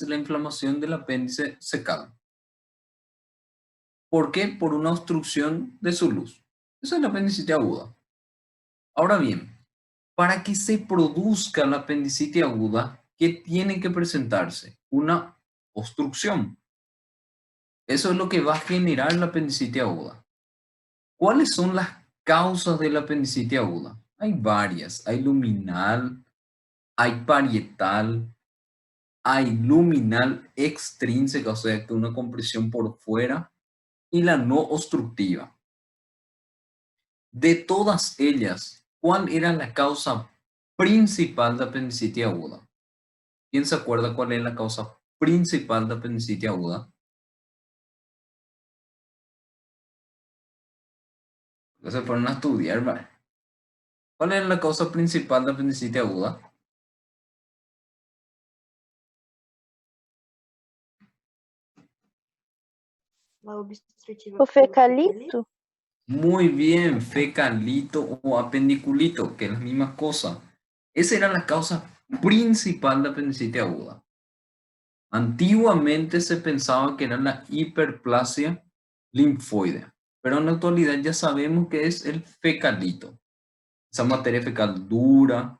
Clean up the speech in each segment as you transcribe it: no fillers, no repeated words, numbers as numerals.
la inflamación del apéndice se calma. ¿Por qué? Por una obstrucción de su luz. Esa es la apendicitis aguda. Ahora bien, para que se produzca la apendicitis aguda, ¿qué tiene que presentarse? Una obstrucción. Eso es lo que va a generar la apendicitis aguda. ¿Cuáles son las causas de la apendicitis aguda? Hay varias. Hay luminal, hay parietal, hay luminal extrínseca, o sea, que una compresión por fuera, y la no obstructiva. De todas ellas, ¿cuál era la causa principal de apendicitis aguda? ¿Quién se acuerda cuál es la causa principal de apendicitis aguda? Que se fueron a estudiar, ¿vale? ¿Cuál es la causa principal de apendicitis aguda? La obstructiva O fecalito. Muy bien, fecalito o apendiculito, que es la misma cosa. Esa era la causa principal de apendicitis aguda. Antiguamente se pensaba que era la hiperplasia linfoide, pero en la actualidad ya sabemos que es el fecalito. Esa materia fecal dura,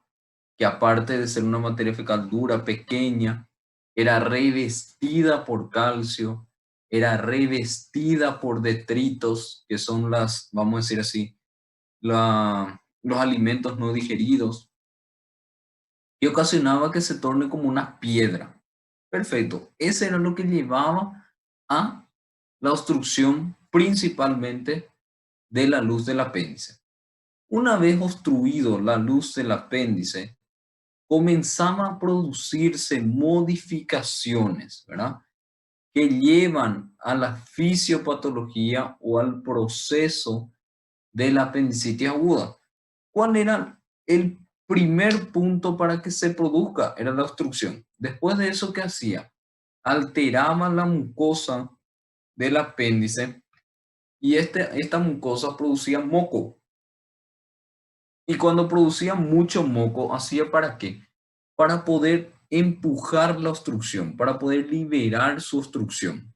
que aparte de ser una materia fecal dura, pequeña, era revestida por calcio, era revestida por detritos, que son las, vamos a decir así, los alimentos no digeridos, y ocasionaba que se torne como una piedra. Perfecto, ese era lo que llevaba a la obstrucción principalmente de la luz del apéndice. Una vez obstruido la luz del apéndice, comenzaba a producirse modificaciones, ¿verdad? Que llevan a la fisiopatología o al proceso de la apendicitis aguda. ¿Cuál era el primer punto para que se produzca? Era la obstrucción. Después de eso, ¿qué hacía? Alteraba la mucosa del apéndice y esta mucosa producía moco. Y cuando producía mucho moco, ¿hacía para qué? Para poder empujar la obstrucción, para poder liberar su obstrucción.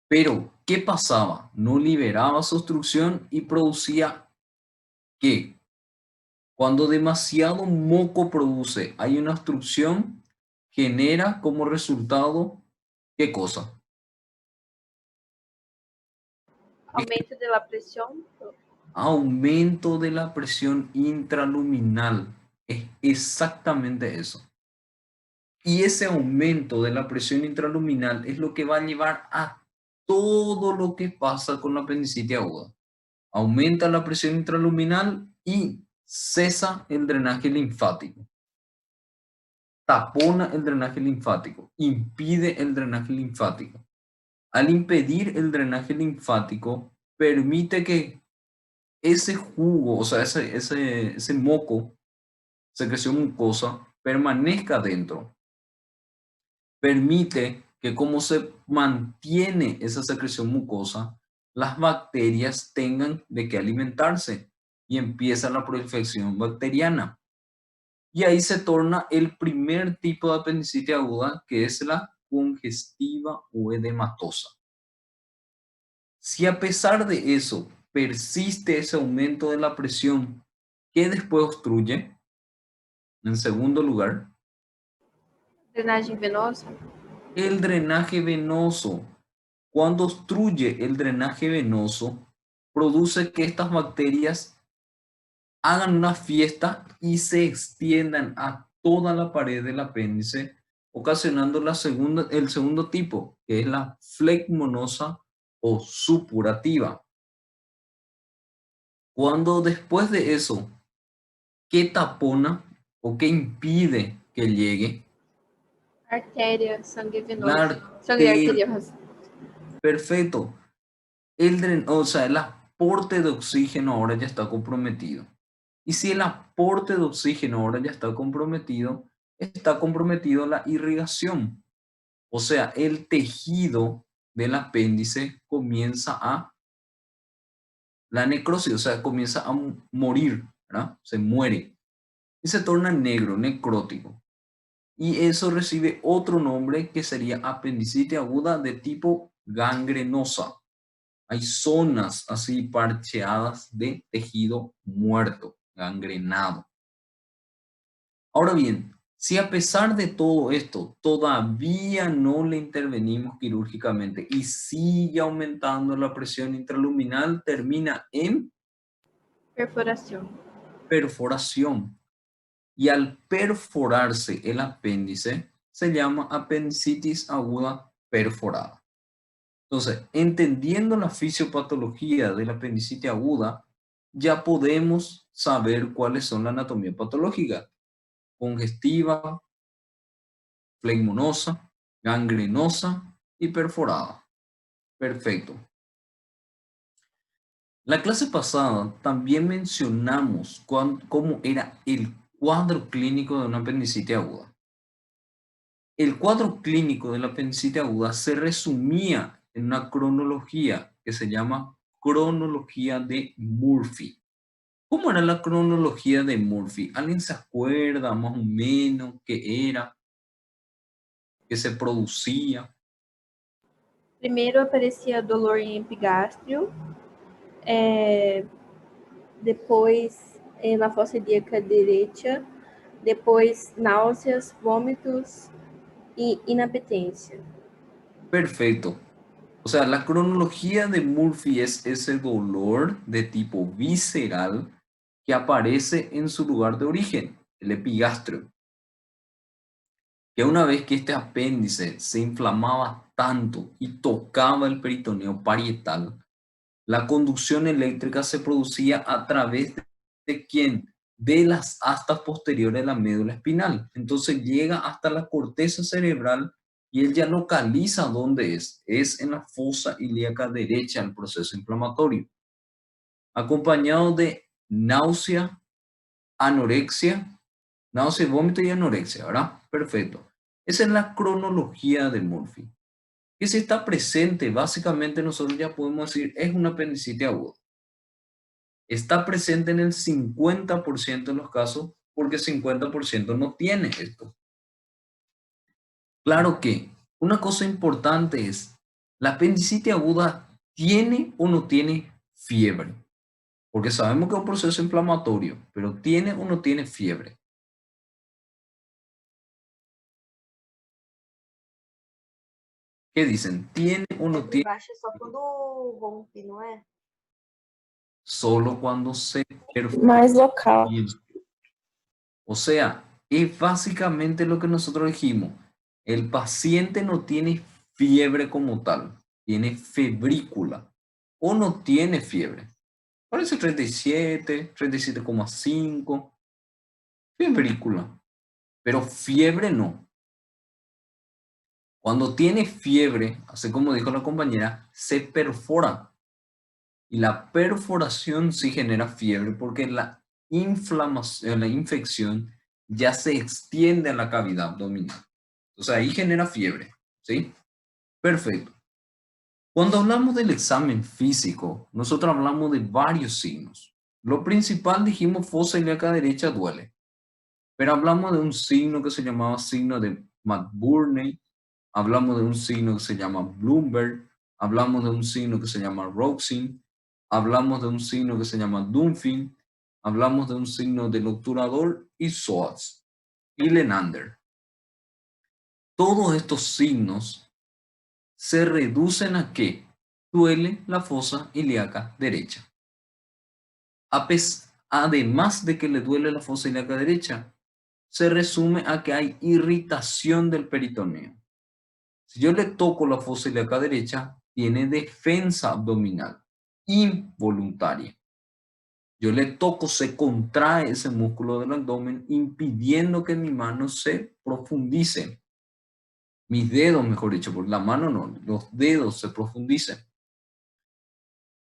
Pero, ¿qué pasaba? No liberaba su obstrucción y producía ¿qué? Cuando demasiado moco produce, hay una obstrucción, genera como resultado, ¿qué cosa? Aumento de la presión. Aumento de la presión intraluminal. Es exactamente eso. Y ese aumento de la presión intraluminal es lo que va a llevar a todo lo que pasa con la apendicitis aguda. Aumenta la presión intraluminal y cesa el drenaje linfático. Tapona el drenaje linfático, impide el drenaje linfático. Al impedir el drenaje linfático, permite que ese jugo, o sea, ese moco, secreción mucosa, permanezca dentro. Permite que como se mantiene esa secreción mucosa, las bacterias tengan de qué alimentarse y empieza la proliferación bacteriana. Y ahí se torna el primer tipo de apendicitis aguda, que es la congestiva o edematosa. Si a pesar de eso persiste ese aumento de la presión, ¿qué después obstruye? En segundo lugar, Drenagem venosa. el drenaje venoso. Cuando obstruye el drenaje venoso, produce que estas bacterias hagan una fiesta y se extiendan a toda la pared del apéndice, ocasionando el segundo tipo, que es la flegmonosa o supurativa. Cuando después de eso, ¿qué tapona o qué impide que llegue? Artéria, sangue La venoso. Sangue arteria. arterioso. Perfecto. O sea, el aporte de oxígeno ahora ya está comprometido. Y si el aporte de oxígeno ahora ya está comprometido la irrigación. O sea, el tejido del apéndice comienza a la necrosis, o sea, comienza a morir, ¿verdad? Se muere y se torna negro, necrótico. y eso recibe otro nombre que sería apendicitis aguda de tipo gangrenosa. Hay zonas así parcheadas de tejido muerto, gangrenado. Ahora bien, si a pesar de todo esto todavía no le intervenimos quirúrgicamente y sigue aumentando la presión intraluminal, termina en Perfuração. perforación. Y al perforarse el apéndice, se llama apendicitis aguda perforada. Entonces, entendiendo la fisiopatología de la apendicitis aguda, ya podemos saber cuáles son la anatomía patológica: congestiva, flegmonosa, gangrenosa y perforada. Perfecto. La clase pasada también mencionamos cómo era el cuadro clínico de una apendicitis aguda. El cuadro clínico de la apendicitis aguda se resumía en una cronología que se llama cronología de Murphy. ¿Cómo era la cronología de Murphy? ¿Alguien se acuerda más o menos qué era? ¿Qué se producía? Primeiro aparecia dolor em epigástrio, depois na fossa ilíaca direita, depois náuseas, vômitos e inapetência. Perfecto. O sea, la cronología de Murphy es ese dolor de tipo visceral que aparece en su lugar de origen, el epigastrio. Que una vez que este apéndice se inflamaba tanto y tocaba el peritoneo parietal, la conducción eléctrica se producía a través de ¿quién? De las astas posteriores de la médula espinal. Entonces llega hasta la corteza cerebral y él ya localiza dónde es. Es en la fosa ilíaca derecha el proceso inflamatorio. Acompañado de náusea, anorexia, náusea, vómito y anorexia, ¿verdad? Perfecto. Esa es la cronología de Murphy. Que si está presente, básicamente nosotros ya podemos decir es una apendicitis aguda. Está presente en el 50% de los casos porque 50% no tiene esto. Claro que una cosa importante es, ¿la apendicitis aguda tiene o no tiene fiebre? Porque sabemos que es un proceso inflamatorio, pero ¿tiene o no tiene fiebre? ¿Qué dicen? ¿Tiene o no Febre tiene? baixa só quando rompe, não é? Solo cuando se perfora. Mais local. O sea, es básicamente lo que nosotros dijimos. El paciente no tiene fiebre como tal, tiene febrícula o no tiene fiebre. Parece 37, 37,5, febrícula, pero fiebre no. Cuando tiene fiebre, así como dijo la compañera, se perfora. Y la perforación sí genera fiebre porque la inflamación, la infección ya se extiende a la cavidad abdominal. O sea, ahí genera fiebre, ¿sí? Perfecto. Cuando hablamos del examen físico, nosotros hablamos de varios signos. Lo principal, dijimos, fosa ilíaca derecha duele. Pero hablamos de un signo que se llamaba signo de McBurney, hablamos de un signo que se llama Bloomberg, hablamos de un signo que se llama Roxin, hablamos de un signo que se llama Dunfin, hablamos de un signo del obturador y Soares y Lenander. Todos estos signos se reducen a que duele la fosa ilíaca derecha. Además de que le duele la fosa ilíaca derecha, se resume a que hay irritación del peritoneo. Si yo le toco la fosa ilíaca derecha, tiene defensa abdominal involuntaria. Yo le toco, se contrae ese músculo del abdomen, impidiendo que mi mano se profundice. Mis dedos, mejor dicho, porque la mano no, los dedos se profundicen.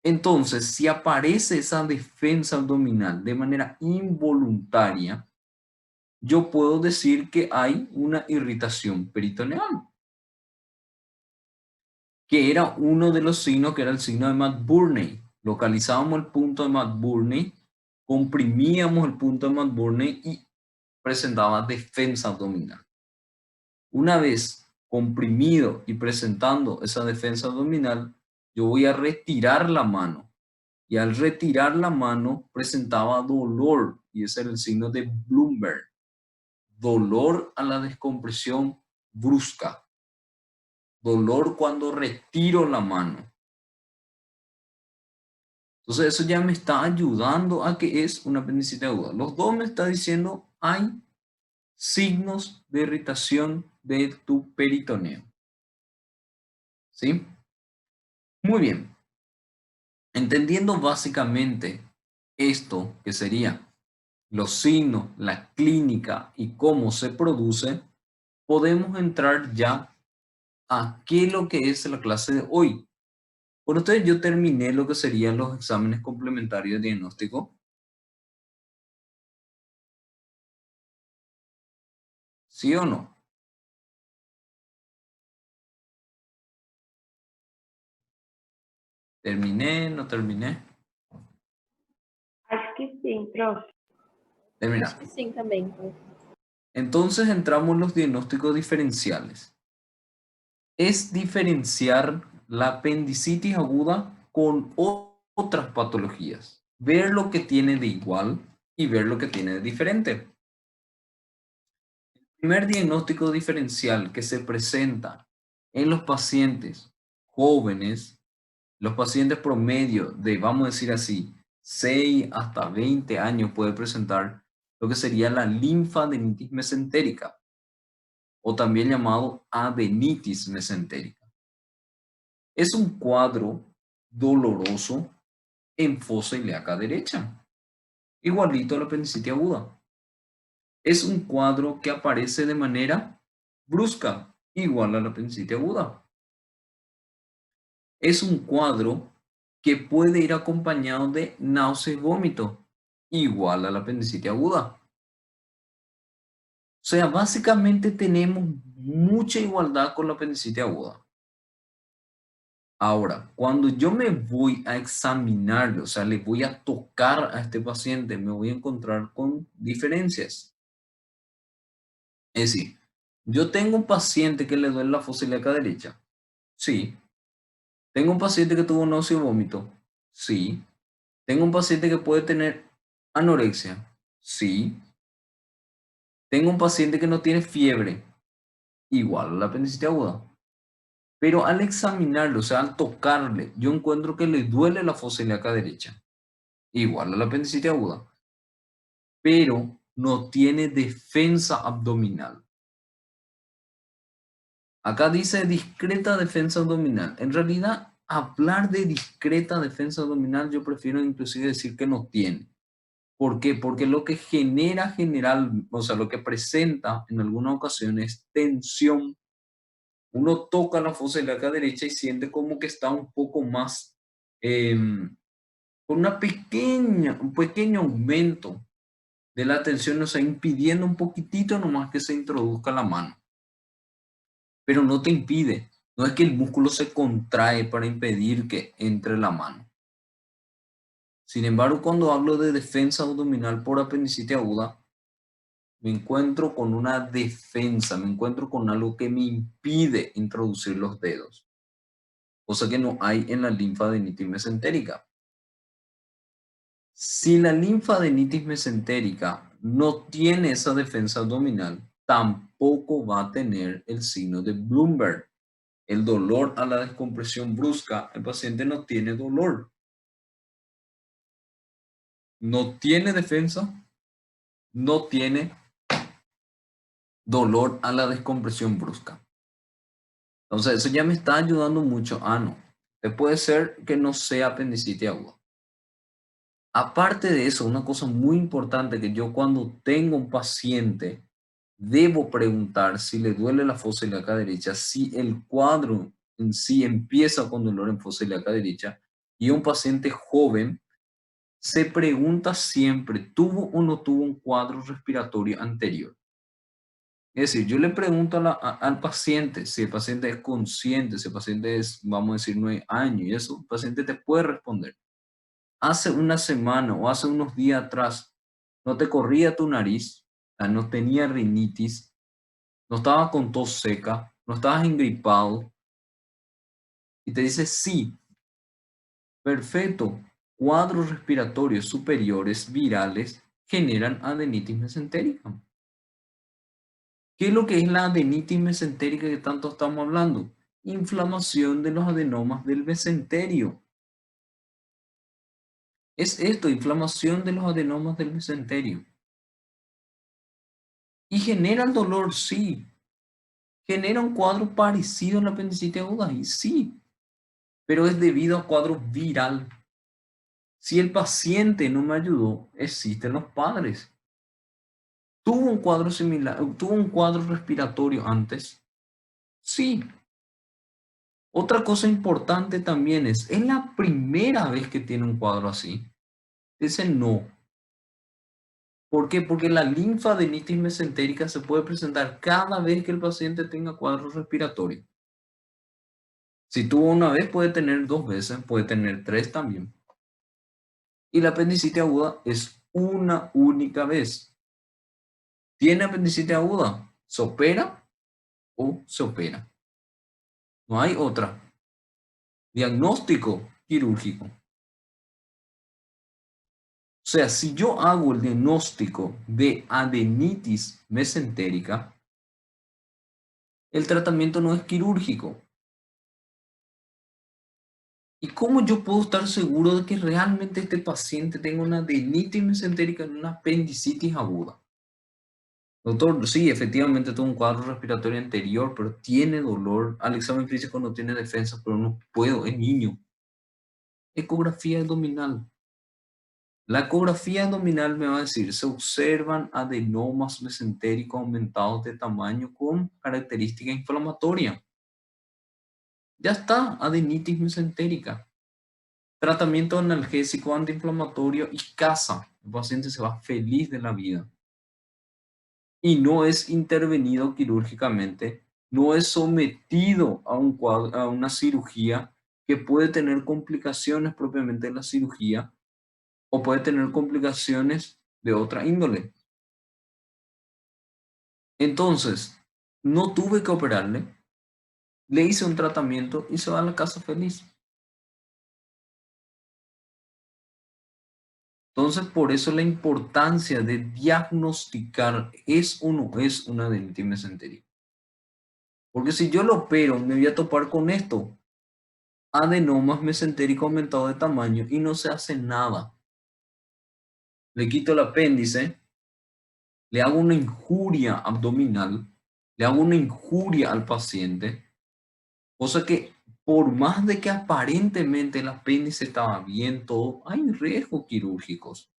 Entonces, si aparece esa defensa abdominal de manera involuntaria, yo puedo decir que hay una irritación peritoneal, que era uno de los signos, que era el signo de McBurney. Localizábamos el punto de McBurney, comprimíamos el punto de McBurney y presentaba defensa abdominal. Una vez comprimido y presentando esa defensa abdominal, yo voy a retirar la mano. Y al retirar la mano presentaba dolor, y ese era el signo de Bloomberg. Dolor a la descompresión brusca. Dolor cuando retiro la mano. Entonces eso ya me está ayudando a que es una apendicitis aguda. Los dos me está diciendo hay signos de irritación de tu peritoneo. ¿Sí? Muy bien. Entendiendo básicamente esto, que sería los signos, la clínica y cómo se produce, podemos entrar ya a qué es lo que es la clase de hoy. Por ustedes yo terminé lo que serían los exámenes complementarios de diagnóstico. ¿Sí o no? ¿Terminé? ¿No terminé? Acho que sim, prof. Terminar. Acho que sim também. Entonces entramos en los diagnósticos diferenciales. Es diferenciar la apendicitis aguda con otras patologías. Ver lo que tiene de igual y ver lo que tiene de diferente. El primer diagnóstico diferencial que se presenta en los pacientes jóvenes, los pacientes promedio de, vamos a decir así, 6 hasta 20 años puede presentar lo que sería la linfadenitis mesentérica o también llamado adenitis mesentérica. Es un cuadro doloroso en fosa ilíaca derecha, igualito a la apendicitis aguda. Es un cuadro que aparece de manera brusca, igual a la apendicitis aguda. Es un cuadro que puede ir acompañado de náuseas y vómito, igual a la apendicitis aguda. O sea, básicamente tenemos mucha igualdad con la apendicitis aguda. Ahora, cuando yo me voy a examinarlo, o sea, le voy a tocar a este paciente, me voy a encontrar con diferencias. Es decir, yo tengo un paciente que le duele la fosa ilíaca derecha. Sí. Tengo un paciente que tuvo náusea y vómito. Sí. Tengo un paciente que puede tener anorexia. Sí. Tengo un paciente que no tiene fiebre. Igual a la apendicitis aguda. Pero al examinarlo, o sea, al tocarle, yo encuentro que le duele la fosa ilíaca derecha. Igual a la apendicitis aguda. Pero no tiene defensa abdominal. Acá dice discreta defensa abdominal. En realidad, hablar de discreta defensa abdominal, yo prefiero inclusive decir que no tiene. ¿Por qué? Porque lo que genera o sea, lo que presenta en algunas ocasiones es tensión. Uno toca la fosa ilíaca derecha y siente como que está un poco más, con un pequeño aumento de la tensión, o sea, impidiendo un poquitito nomás que se introduzca la mano. Pero no te impide. No es que el músculo se contrae para impedir que entre la mano. Sin embargo, cuando hablo de defensa abdominal por apendicitis aguda, me encuentro con una defensa, me encuentro con algo que me impide introducir los dedos, cosa que no hay en la linfadenitis mesentérica. Si la linfadenitis mesentérica no tiene esa defensa abdominal, tampoco va a tener el signo de Bloomberg. El dolor a la descompresión brusca, el paciente no tiene dolor. No tiene defensa, no tiene dolor a la descompresión brusca. Entonces, eso ya me está ayudando mucho. No. Puede ser que no sea apendicitis aguda. Aparte de eso, una cosa muy importante que yo cuando tengo un paciente, debo preguntar si le duele la fosa ilíaca derecha, si el cuadro en sí empieza con dolor en fosa ilíaca derecha, y un paciente joven se pregunta siempre, ¿tuvo o no tuvo un cuadro respiratorio anterior? Es decir, yo le pregunto al paciente, si el paciente es consciente, si el paciente es, vamos a decir, 9 años, y eso, el paciente te puede responder. Hace una semana o hace unos días atrás, no te corría tu nariz, no tenía rinitis, no estabas con tos seca, no estabas engripado, y te dice sí, perfecto, cuadros respiratorios superiores virales generan adenitis mesentérica. ¿Qué es lo que es la adenitis mesentérica que tanto estamos hablando? Inflamación de los adenomas del mesenterio. Es esto, inflamación de los adenomas del mesenterio. ¿Y genera el dolor? Sí. ¿Genera un cuadro parecido a la apendicitis aguda? Y sí, pero es debido a cuadro viral. Si el paciente no me ayudó, existen los padres. ¿Tuvo un cuadro similar? ¿Tuvo un cuadro respiratorio antes? Sí. Otra cosa importante también ¿es la primera vez que tiene un cuadro así? Dice no. ¿Por qué? Porque la linfadenitis mesentérica se puede presentar cada vez que el paciente tenga cuadro respiratorio. Si tuvo una vez, puede tener 2 veces, puede tener 3 también. Y la apendicitis aguda es una única vez. ¿Tiene apendicitis aguda? ¿Se opera o se opera? No hay otra. Diagnóstico quirúrgico. O sea, si yo hago el diagnóstico de adenitis mesentérica, el tratamiento no es quirúrgico. ¿Y cómo yo puedo estar seguro de que realmente este paciente tenga una adenitis mesentérica en una apendicitis aguda? Doctor, sí, efectivamente tuvo un cuadro respiratorio anterior, pero tiene dolor. Al examen físico no tiene defensa, pero no puedo, es niño. Ecografía abdominal. La ecografía abdominal me va a decir, se observan adenomas mesentéricos aumentados de tamaño con característica inflamatoria. Ya está, adenitis mesentérica. Tratamiento analgésico antiinflamatorio y casa. El paciente se va feliz de la vida. Y no es intervenido quirúrgicamente, no es sometido a una cirugía que puede tener complicaciones propiamente de la cirugía o puede tener complicaciones de otra índole. Entonces, no tuve que operarle, le hice un tratamiento y se va a la casa feliz. Entonces, por eso la importancia de diagnosticar es o no es una adenitis mesentérica. Porque si yo lo opero, me voy a topar con esto. Adenomas mesentéricos aumentados de tamaño y no se hace nada. Le quito el apéndice, le hago una injuria abdominal, le hago una injuria al paciente, cosa que por más de que aparentemente el apéndice estaba bien, todo, hay riesgos quirúrgicos.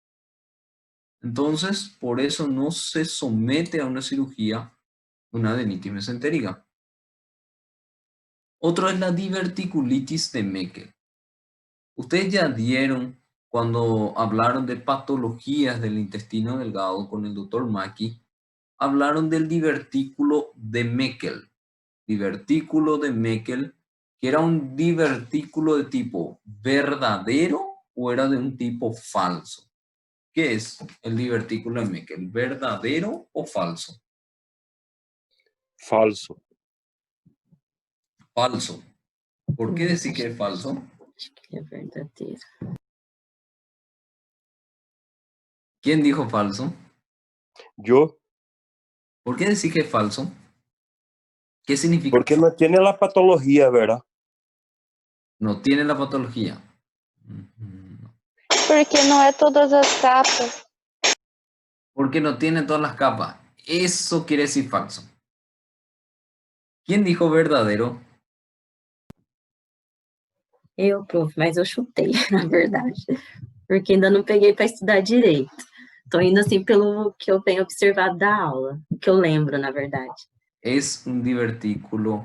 Entonces, por eso no se somete a una cirugía una adenitis mesentérica. Otro es la diverticulitis de Meckel. Ustedes ya dieron, cuando hablaron de patologías del intestino delgado con el doctor Maki, hablaron del divertículo de Meckel. Divertículo de Meckel, que era un divertículo de tipo verdadero o era de un tipo falso. ¿Qué es el divertículo de Meckel? ¿Verdadero o falso? Falso. Falso. ¿Por qué decir que es falso? Acho que é verdadeiro. ¿Quién dijo falso? Yo, ¿Por qué decir que es falso? ¿Qué significa? porque no tiene la patología, ¿verdad? No tiene la patología. No. Porque não é todas as capas. Porque no tiene todas las capas. Eso quiere decir falso. ¿Quién dijo verdadero? Eu, prof, mas eu chutei, na verdade. Porque ainda não peguei para estudar direito. Tô indo assim pelo que eu tenho observado da aula, o que eu lembro, na verdade. Es un divertículo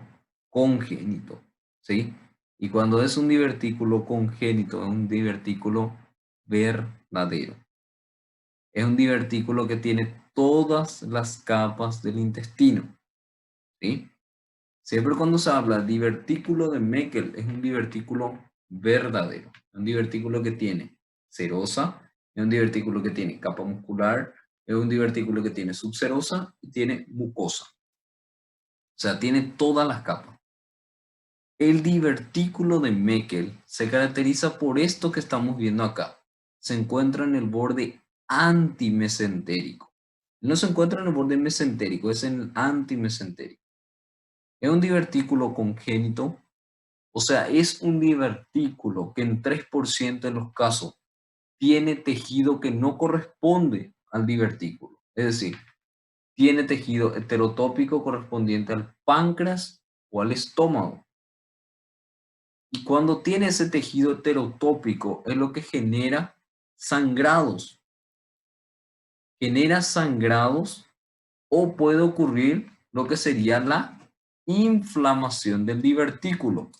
congénito, ¿sí? Y cuando es un divertículo congénito, es un divertículo verdadero. Es un divertículo que tiene todas las capas del intestino, ¿sí? Siempre cuando se habla divertículo de Meckel, es un divertículo verdadero. Un divertículo que tiene serosa, es un divertículo que tiene capa muscular, es un divertículo que tiene subserosa y tiene mucosa. sea, tiene todas las capas. El divertículo de Meckel se caracteriza por esto que estamos viendo acá. Se encuentra en el borde antimesentérico. No se encuentra en el borde mesentérico, es en el antimesentérico. Es un divertículo congénito, o sea, es un divertículo que en 3% de los casos tiene tejido que no corresponde al divertículo. Es decir, tiene tejido heterotópico correspondiente al páncreas o al estómago. Y cuando tiene ese tejido heterotópico es lo que genera sangrados. Genera sangrados o puede ocurrir lo que sería la inflamación del divertículo.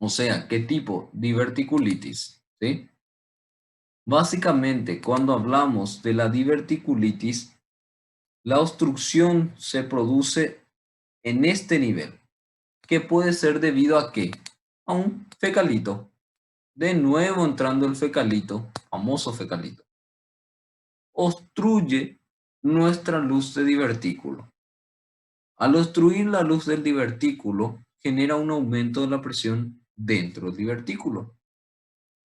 O sea, ¿qué tipo? Diverticulitis, ¿sí? Básicamente, cuando hablamos de la diverticulitis, la obstrucción se produce en este nivel, que puede ser debido a ¿qué? A un fecalito. De nuevo entrando el fecalito, famoso fecalito, obstruye nuestra luz de divertículo. Al obstruir la luz del divertículo, genera un aumento de la presión dentro del divertículo.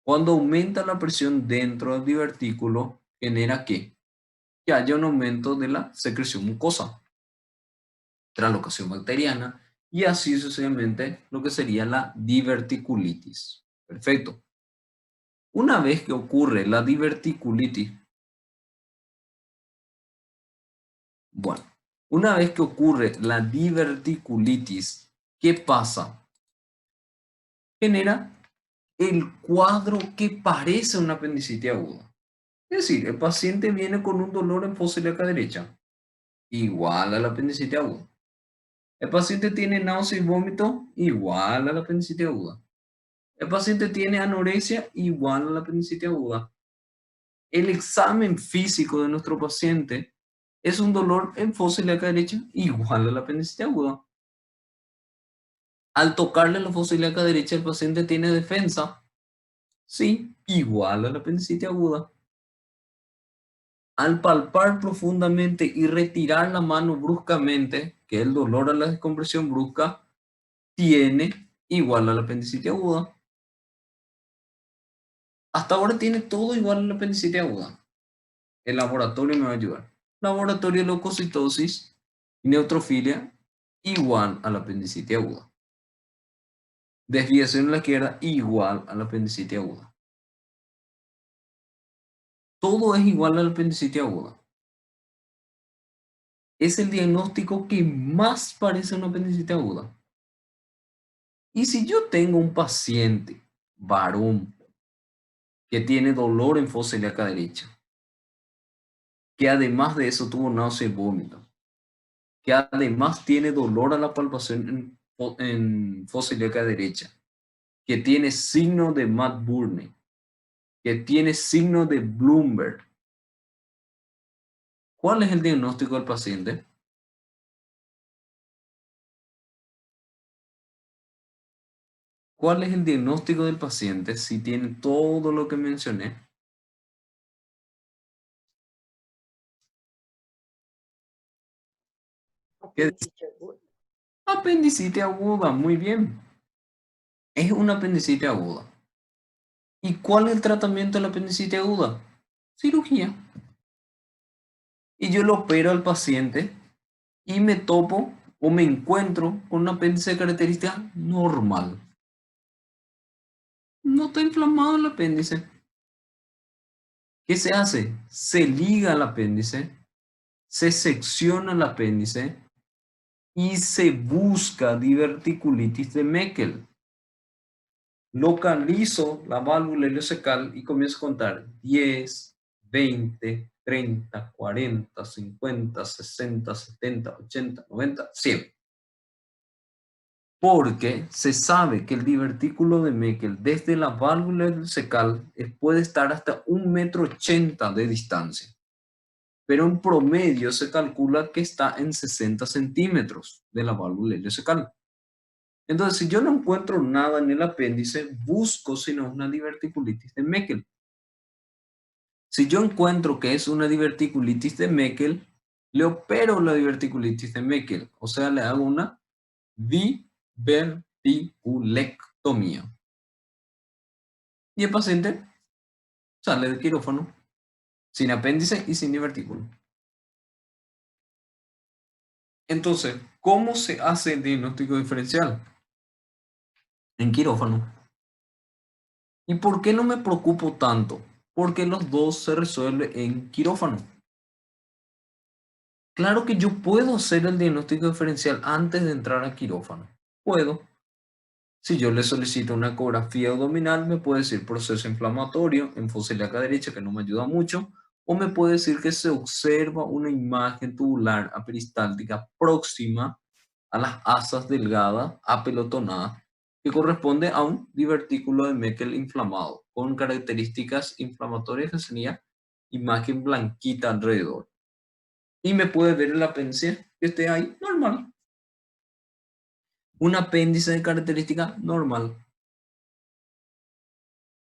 Cuando aumenta la presión dentro del divertículo, genera ¿qué? Que haya un aumento de la secreción mucosa, translocación bacteriana y así sucesivamente lo que sería la diverticulitis. Perfecto. Una vez que ocurre la diverticulitis, bueno, una vez que ocurre la diverticulitis, ¿qué pasa? Genera el cuadro que parece una apendicitis aguda. Es decir, el paciente viene con un dolor en fosa ilíaca derecha, igual a la apendicitis aguda. El paciente tiene náusea y vómito, igual a la apendicitis aguda. El paciente tiene anorexia, igual a la apendicitis aguda. El examen físico de nuestro paciente es un dolor en fosa ilíaca derecha, igual a la apendicitis aguda. Al tocarle la fosa ilíaca derecha, el paciente tiene defensa, sí, igual a la apendicitis aguda. Al palpar profundamente y retirar la mano bruscamente, que es el dolor a la descompresión brusca, tiene igual a la apendicitis aguda. Hasta ahora tiene todo igual a la apendicitis aguda. El laboratorio me va a ayudar. Laboratorio de leucocitosis y neutrofilia igual a la apendicitis aguda. Desviación a la izquierda igual a la apendicitis aguda. Todo es igual a la apendicitis aguda. Es el diagnóstico que más parece una apendicitis aguda. Y si yo tengo un paciente varón que tiene dolor en fosa ilíaca derecha, que además de eso tuvo náusea y vómito, que además tiene dolor a la palpación en fosa ilíaca derecha, que tiene signo de Matt Burney, que tiene signo de Bloomberg, ¿cuál es el diagnóstico del paciente? ¿Cuál es el diagnóstico del paciente si tiene todo lo que mencioné? ¿Qué dice? Apendicitis aguda, muy bien. Es una apendicitis aguda. ¿Y cuál es el tratamiento de la apendicitis aguda? Cirugía. Y yo lo opero al paciente y me topo o me encuentro con una apéndice de característica normal. No está inflamado el apéndice. ¿Qué se hace? Se liga el apéndice, se secciona el apéndice y se busca diverticulitis de Meckel. Localizo la válvula ileocecal y comienzo a contar 10, 20, 30, 40, 50, 60, 70, 80, 90, 100. Porque se sabe que el divertículo de Meckel desde la válvula ileocecal puede estar hasta 1,80 m de distancia. Pero en promedio se calcula que está en 60 centímetros de la válvula ileocecal. Entonces, si yo no encuentro nada en el apéndice, busco si no es una diverticulitis de Meckel. Si yo encuentro que es una diverticulitis de Meckel, Le opero la diverticulitis de Meckel, o sea, le hago una diverticulectomía. Y el paciente sale del quirófano sin apéndice y sin divertículo. Entonces, ¿cómo se hace el diagnóstico diferencial? En quirófano. ¿Y por qué no me preocupo tanto? Porque los dos se resuelven en quirófano. Claro que yo puedo hacer el diagnóstico diferencial antes de entrar a quirófano. Puedo. Si yo le solicito una ecografía abdominal, me puede decir proceso inflamatorio en fosa ilíaca derecha, que no me ayuda mucho, o me puede decir que se observa una imagen tubular aperistáltica próxima a las asas delgadas apelotonadas, que corresponde a un divertículo de Meckel inflamado, con características inflamatorias que sería imagen blanquita alrededor. Y me puede ver el apéndice que esté ahí normal. Un apéndice de característica normal.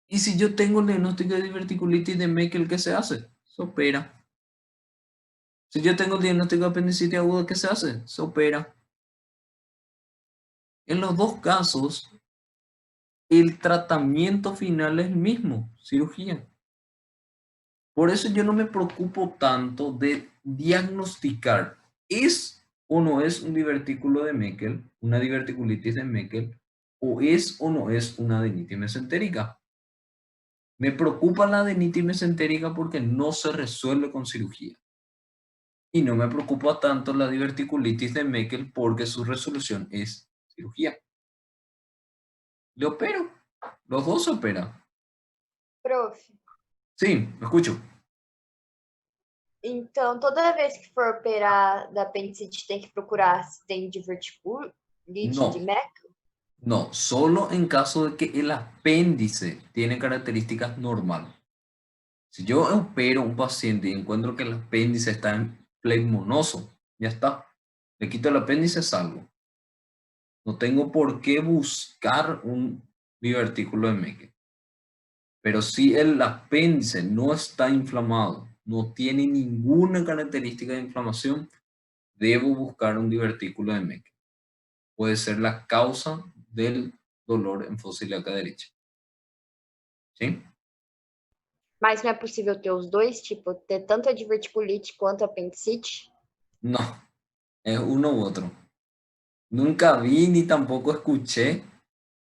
Y si yo tengo el diagnóstico de diverticulitis de Meckel, ¿qué se hace? Se opera. Si yo tengo el diagnóstico de apendicitis aguda, ¿qué se hace? Se opera. En los dos casos, el tratamiento final es el mismo, cirugía. Por eso yo no me preocupo tanto de diagnosticar, ¿es o no es un divertículo de Meckel, una diverticulitis de Meckel, o es o no es una adenitis mesentérica? Me preocupa la adenitis mesentérica porque no se resuelve con cirugía. Y no me preocupa tanto la diverticulitis de Meckel porque su resolución es cirugía. Le opero. Los dos se operan. Prof, Sí, me escucho. então toda vez que for operar da apendicite tem que procurar se tem diverticulite No. de Meckel? No, solo en caso de que el apéndice tiene características normales. Si yo opero a un paciente y encuentro que el apéndice está en flegmonoso, ya está. Le quito el apéndice, salgo. No tengo por qué buscar un divertículo de Meckel. Pero si el apéndice no está inflamado, no tiene ninguna característica de inflamación, debo buscar un divertículo de Meckel. Puede ser la causa del dolor en fosa ilíaca derecha. ¿Sí? Mas não é possível ter os dois, tipo, ter tanto a diverticulite quanto a apendicite? No, es uno u otro. Nunca vi ni tampoco escuché.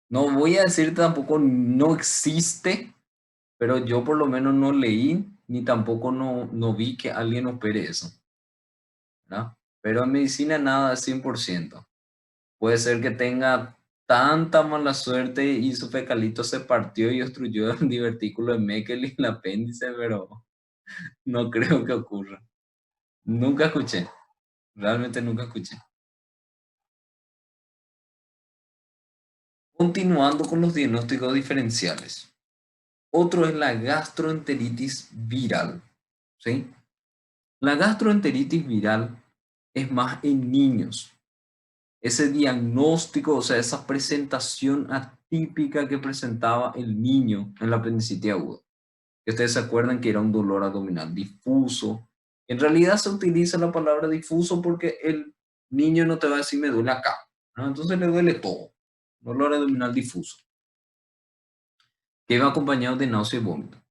No voy a decir tampoco no existe, pero yo por lo menos no leí ni tampoco no vi que alguien opere eso, ¿verdad? Pero en medicina nada es 100%. Puede ser que tenga tanta mala suerte y su fecalito se partió y obstruyó el divertículo de Meckel y el apéndice, pero no creo que ocurra. Nunca escuché. Realmente nunca escuché. Continuando con los diagnósticos diferenciales. Otro es la gastroenteritis viral. ¿Sí? La gastroenteritis viral es más en niños. Ese diagnóstico, o sea, esa presentación atípica que presentaba el niño en la apendicitis aguda. Ustedes se acuerdan que era un dolor abdominal difuso. En realidad se utiliza la palabra difuso porque el niño no te va a decir me duele acá, ¿no? Entonces le duele todo. Dolor abdominal difuso. Que iba acompañado de náusea y vómito.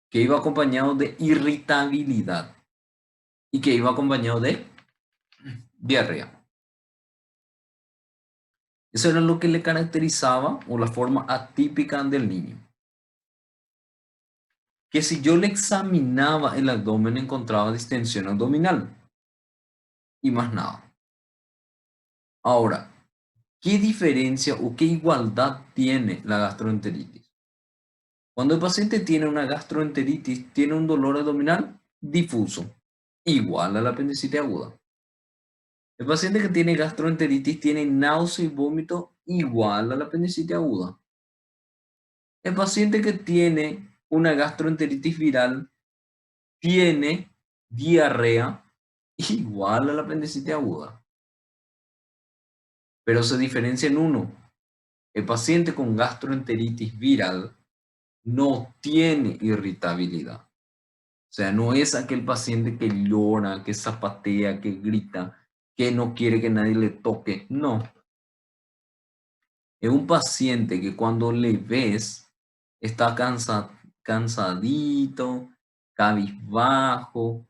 Que iba acompañado de irritabilidad. Y que iba acompañado de diarrea. Eso era lo que le caracterizaba o la forma atípica del niño. Que si yo le examinaba el abdomen encontraba distensión abdominal. Y más nada. Ahora, ¿qué diferencia o qué igualdad tiene la gastroenteritis? Cuando el paciente tiene una gastroenteritis, tiene un dolor abdominal difuso, igual a la apendicitis aguda. El paciente que tiene gastroenteritis tiene náusea y vómito igual a la apendicitis aguda. El paciente que tiene una gastroenteritis viral tiene diarrea igual a la apendicitis aguda. Pero se diferencia en uno. El paciente con gastroenteritis viral no tiene irritabilidad. O sea, no es aquel paciente que llora, que zapatea, que grita, que no quiere que nadie le toque. No. Es un paciente que cuando le ves está cansadito, cabizbajo.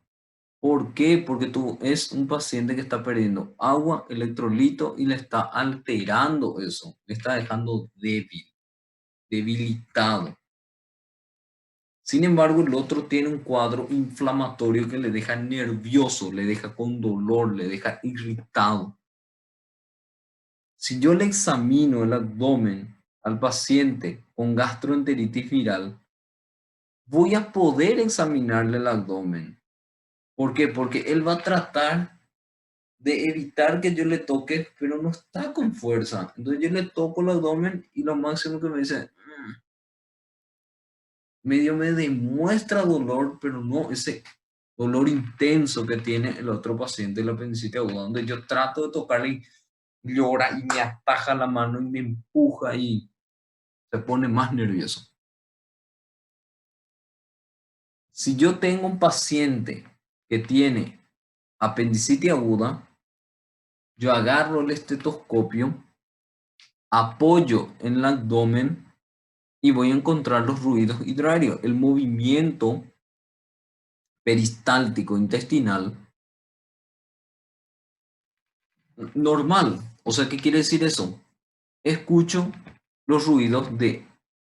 ¿Por qué? Porque tú es un paciente que está perdiendo agua, electrolito y le está alterando eso. Le está dejando débil, debilitado. Sin embargo, el otro tiene un cuadro inflamatorio que le deja nervioso, le deja con dolor, le deja irritado. Si yo le examino el abdomen al paciente con gastroenteritis viral, voy a poder examinarle el abdomen. ¿Por qué? Porque él va a tratar de evitar que yo le toque, pero no está con fuerza. Entonces yo le toco el abdomen y lo máximo que me dice, medio me demuestra dolor, pero no ese dolor intenso que tiene el otro paciente de la apendicitis aguda, donde yo trato de tocarle y llora y me ataja la mano y me empuja y se pone más nervioso. Si yo tengo un paciente que tiene apendicitis aguda, yo agarro el estetoscopio, apoyo en el abdomen y voy a encontrar los ruidos hidroaéreos, el movimiento peristáltico intestinal normal. O sea, ¿qué quiere decir eso? Escucho los ruidos de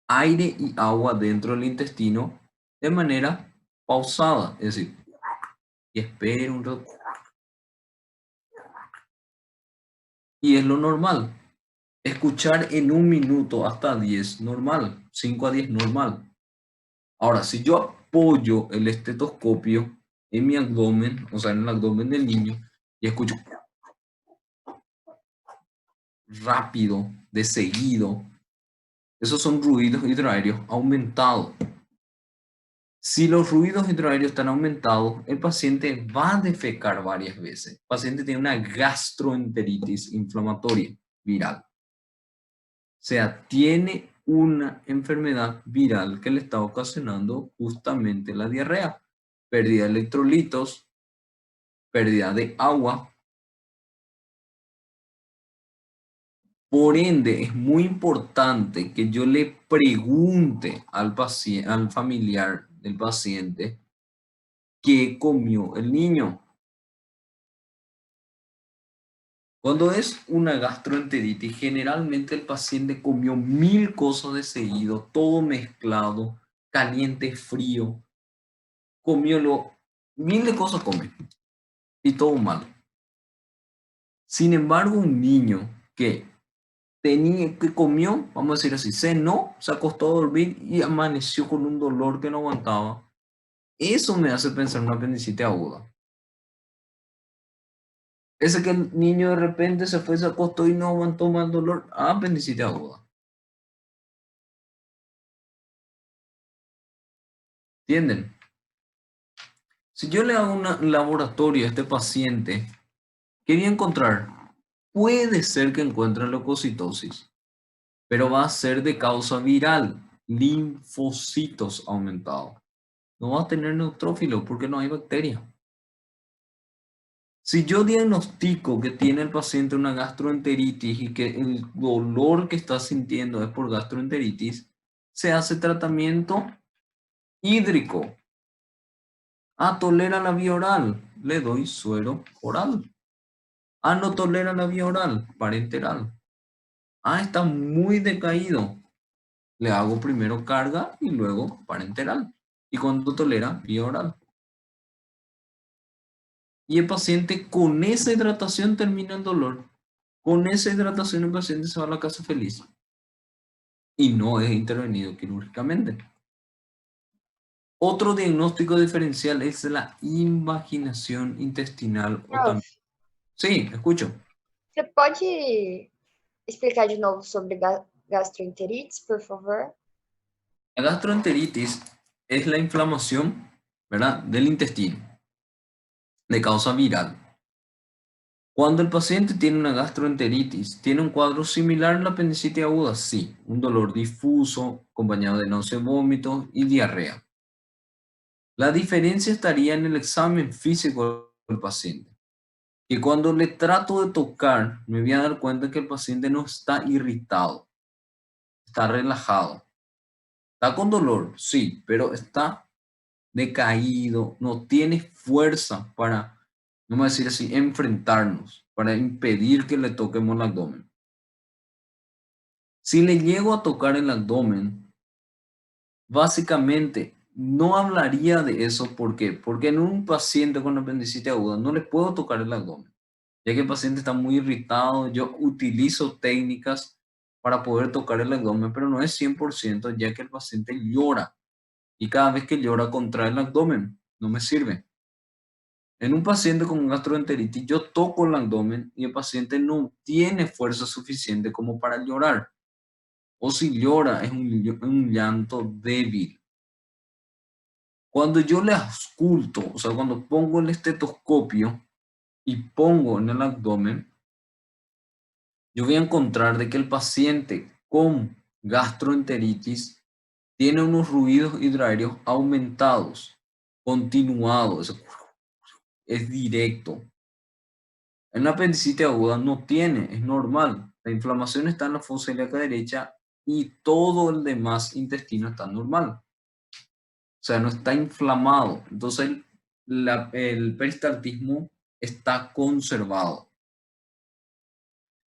aire y agua dentro del intestino de manera pausada, es decir, y espero un rato. Y es lo normal. Escuchar en un minuto hasta 10 normal, 5 a 10 normal. Ahora, si yo apoyo el estetoscopio en mi abdomen, o sea, en el abdomen del niño, y escucho rápido, de seguido, esos son ruidos hidroaéreos aumentados. Si los ruidos hidroaéreos están aumentados, el paciente va a defecar varias veces. El paciente tiene una gastroenteritis inflamatoria viral. O sea, tiene una enfermedad viral que le está ocasionando justamente la diarrea. Pérdida de electrolitos, pérdida de agua. Por ende, es muy importante que yo le pregunte al familiar del paciente qué comió el niño. Cuando es una gastroenteritis, generalmente el paciente comió 1000 cosas de seguido, todo mezclado, caliente, frío. Comió 1000 de cosas come y todo mal. Sin embargo, un niño que comió, vamos a decir así, cenó, se acostó a dormir y amaneció con un dolor que no aguantaba, eso me hace pensar en una apendicitis aguda. Ese que el niño de repente se fue, se acostó y no aguantó más dolor, apendicitis aguda. ¿Entienden? Si yo le hago un laboratorio a este paciente, ¿qué voy a encontrar? Puede ser que encuentre leucocitosis, pero va a ser de causa viral, linfocitos aumentados. No va a tener neutrófilos porque no hay bacteria. Si yo diagnostico que tiene el paciente una gastroenteritis y que el dolor que está sintiendo es por gastroenteritis, se hace tratamiento hídrico. Tolera la vía oral, le doy suero oral. No tolera la vía oral, parenteral. Está muy decaído. Le hago primero carga y luego parenteral. Y cuando tolera, vía oral. Y el paciente con esa hidratación termina el dolor. Con esa hidratación el paciente se va a la casa feliz. Y no es intervenido quirúrgicamente. Otro diagnóstico diferencial es la invaginación intestinal. Sí, escucho. Você pode explicar de novo sobre gastroenterites, por favor? La gastroenteritis es la inflamación, ¿verdad?, del intestino, de causa viral. Cuando el paciente tiene una gastroenteritis, ¿tiene un cuadro similar a la apendicitis aguda? Sí, un dolor difuso, acompañado de náuseas, vómitos y diarrea. La diferencia estaría en el examen físico del paciente. Que cuando le trato de tocar, me voy a dar cuenta que el paciente no está irritado, está relajado. Está con dolor, sí, pero está decaído, no tiene fuerza para, vamos a decir así, enfrentarnos, para impedir que le toquemos el abdomen. Si le llego a tocar el abdomen, básicamente no hablaría de eso. ¿Por qué? Porque en un paciente con apendicitis aguda no le puedo tocar el abdomen, ya que el paciente está muy irritado. Yo utilizo técnicas para poder tocar el abdomen, pero no es 100%, ya que el paciente llora y cada vez que llora contrae el abdomen. No me sirve. En un paciente con gastroenteritis, yo toco el abdomen y el paciente no tiene fuerza suficiente como para llorar. O si llora, es un llanto débil. Cuando yo le ausculto, o sea, cuando pongo el estetoscopio y pongo en el abdomen, yo voy a encontrar de que el paciente con gastroenteritis tiene unos ruidos hidroaéreos aumentados, continuados, es directo. En la apendicitis aguda no tiene, es normal. La inflamación está en la fosa ilíaca derecha y todo el demás intestino está normal. O sea, no está inflamado. Entonces el peristaltismo está conservado.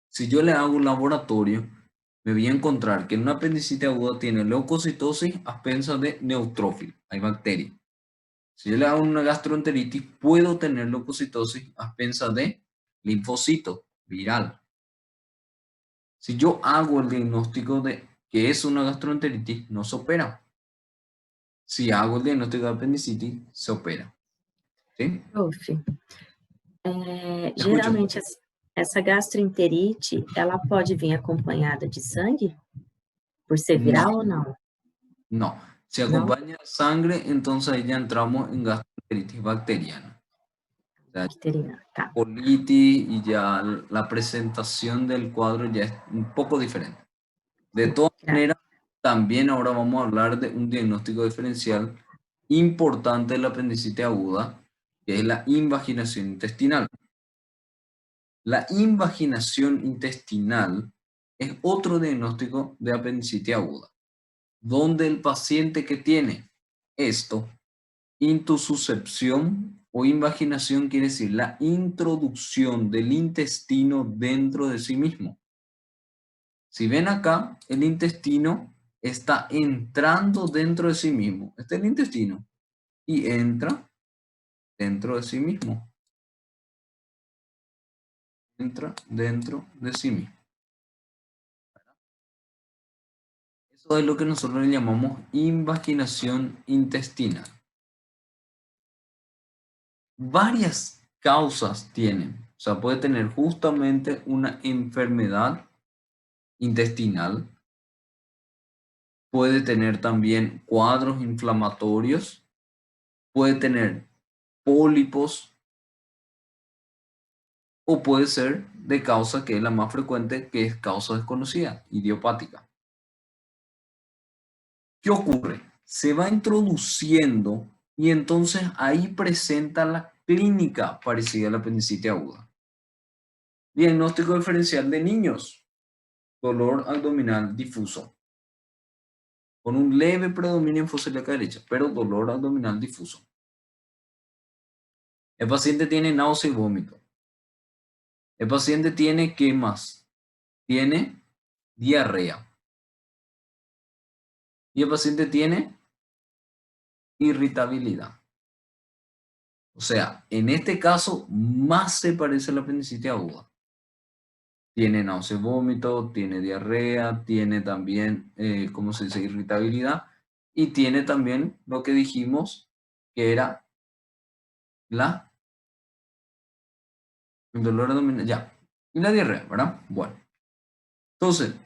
Si yo le hago un laboratorio, me voy a encontrar que en una apendicitis aguda tiene leucocitosis a expensas de neutrófilo, hay bacterias. Si yo le hago una gastroenteritis, puedo tener leucocitosis a expensas de linfocito viral. Si yo hago el diagnóstico de que es una gastroenteritis, no se opera. Si hago el diagnóstico de apendicitis, se opera. ¿Sí? Prof, Escucho. geralmente essa gastroenterite, ela pode vir acompanhada de sangue? Por ser viral ou não? No. Si acompaña sangre, entonces ahí ya entramos en gastroenteritis bacteriana. O sea, Bacteriana, tá. colitis y ya la presentación del cuadro ya es un poco diferente. De todas maneras, también ahora vamos a hablar de un diagnóstico diferencial importante de la apendicitis aguda, que es la invaginación intestinal. La invaginación intestinal es otro diagnóstico de apendicitis aguda, donde el paciente que tiene esto, intususcepción o invaginación quiere decir la introducción del intestino dentro de sí mismo. Si ven acá, el intestino está entrando dentro de sí mismo. Este es el intestino. Y entra dentro de sí mismo. Entra dentro de sí mismo. Eso es lo que nosotros le llamamos invaginación intestinal. Varias causas tienen. O sea, puede tener justamente una enfermedad intestinal. Puede tener también cuadros inflamatorios. Puede tener pólipos. O puede ser de causa que es la más frecuente, que es causa desconocida, idiopática. ¿Qué ocurre? Se va introduciendo y entonces ahí presenta la clínica parecida a la apendicitis aguda. Diagnóstico diferencial de niños. Dolor abdominal difuso. Con un leve predominio en fosa ilíaca derecha, pero dolor abdominal difuso. El paciente tiene náusea y vómito. El paciente tiene, ¿qué más? Tiene diarrea. Y el paciente tiene irritabilidad. O sea, en este caso, más se parece a la apendicitis aguda. Tiene náusea y vómito, tiene diarrea, tiene también, ¿cómo se dice?, irritabilidad. Y tiene también lo que dijimos, que era el dolor abdominal, ya. Y la diarrea, ¿verdad? Bueno. Entonces,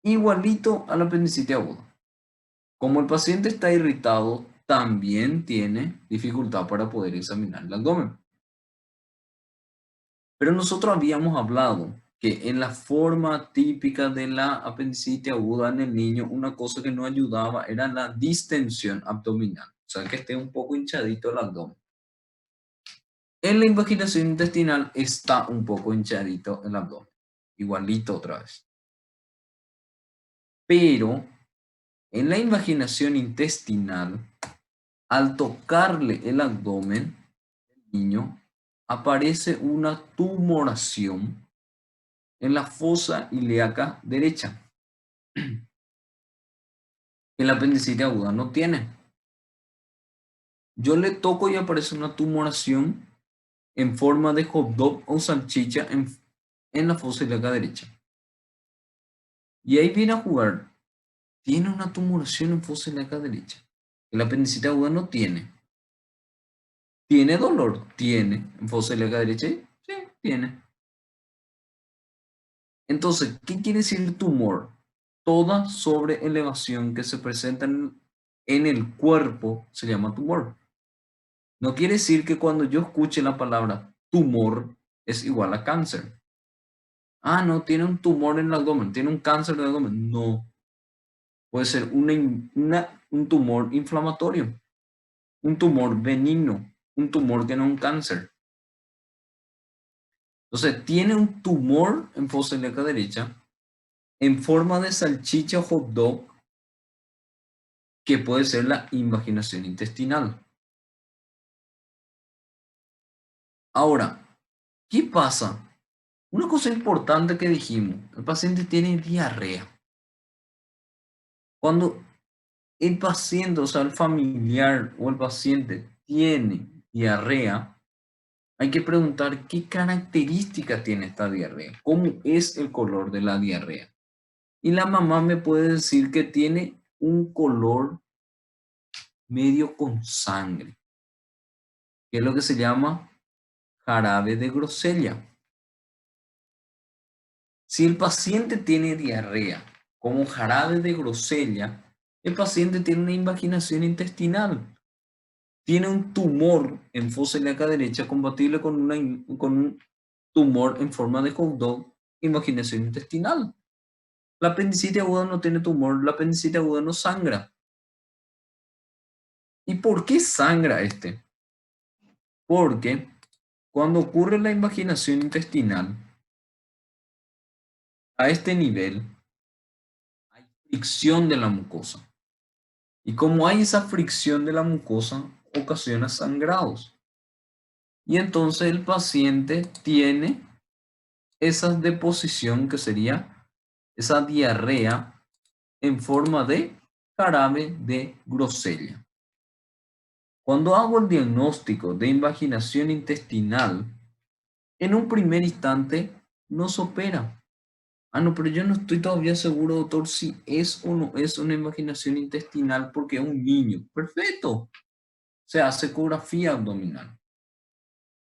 igualito a la apendicitis aguda. Como el paciente está irritado, también tiene dificultad para poder examinar el abdomen. Pero nosotros habíamos hablado que en la forma típica de la apendicitis aguda en el niño, una cosa que no ayudaba era la distensión abdominal. o sea, que esté un poco hinchadito el abdomen. En la invaginación intestinal está un poco hinchadito el abdomen, igualito otra vez. Pero en la invaginación intestinal, al tocarle el abdomen del niño, aparece una tumoración en la fosa ilíaca derecha. El apendicitis aguda no tiene. Yo le toco y aparece una tumoración en forma de hot dog o salchicha en la fosa ilíaca derecha. Y ahí viene a jugar. Tiene una tumoración en fosa ilíaca derecha. El apendicitis aguda no tiene. ¿Tiene dolor? Tiene. ¿En fosa ilíaca derecha? Sí, tiene. Entonces, ¿qué quiere decir tumor? Toda sobreelevación que se presenta en el cuerpo se llama tumor. No quiere decir que cuando yo escuche la palabra tumor es igual a cáncer. Ah, no, tiene un tumor en el abdomen, tiene un cáncer del abdomen. No. Puede ser un tumor inflamatorio, un tumor benigno, un tumor que no es un cáncer. Entonces, tiene un tumor en fosa ilíaca derecha en forma de salchicha o hot dog, que puede ser la invaginación intestinal. Ahora, ¿qué pasa? Una cosa importante que dijimos, el paciente tiene diarrea. Cuando el paciente, o sea, el familiar o el paciente tiene diarrea, hay que preguntar qué características tiene esta diarrea, cómo es el color de la diarrea. Y la mamá me puede decir que tiene un color medio con sangre, que es lo que se llama jarabe de grosella. Si el paciente tiene diarrea como jarabe de grosella, el paciente tiene una invaginación intestinal. Tiene un tumor en fosa ilíaca derecha compatible con un tumor en forma de hot dog, invaginación intestinal. La apendicitis aguda no tiene tumor, la apendicitis aguda no sangra. ¿Y por qué sangra este? Porque cuando ocurre la invaginación intestinal, a este nivel hay fricción de la mucosa. Y como hay esa fricción de la mucosa, ocasiona sangrados. Y entonces el paciente tiene esa deposición, que sería esa diarrea en forma de jarabe de grosella. Cuando hago el diagnóstico de invaginación intestinal, en un primer instante no se opera. Ah, no, pero yo no estoy todavía seguro, doctor, si es o no es una invaginación intestinal porque es un niño. Perfecto. Se hace ecografía abdominal.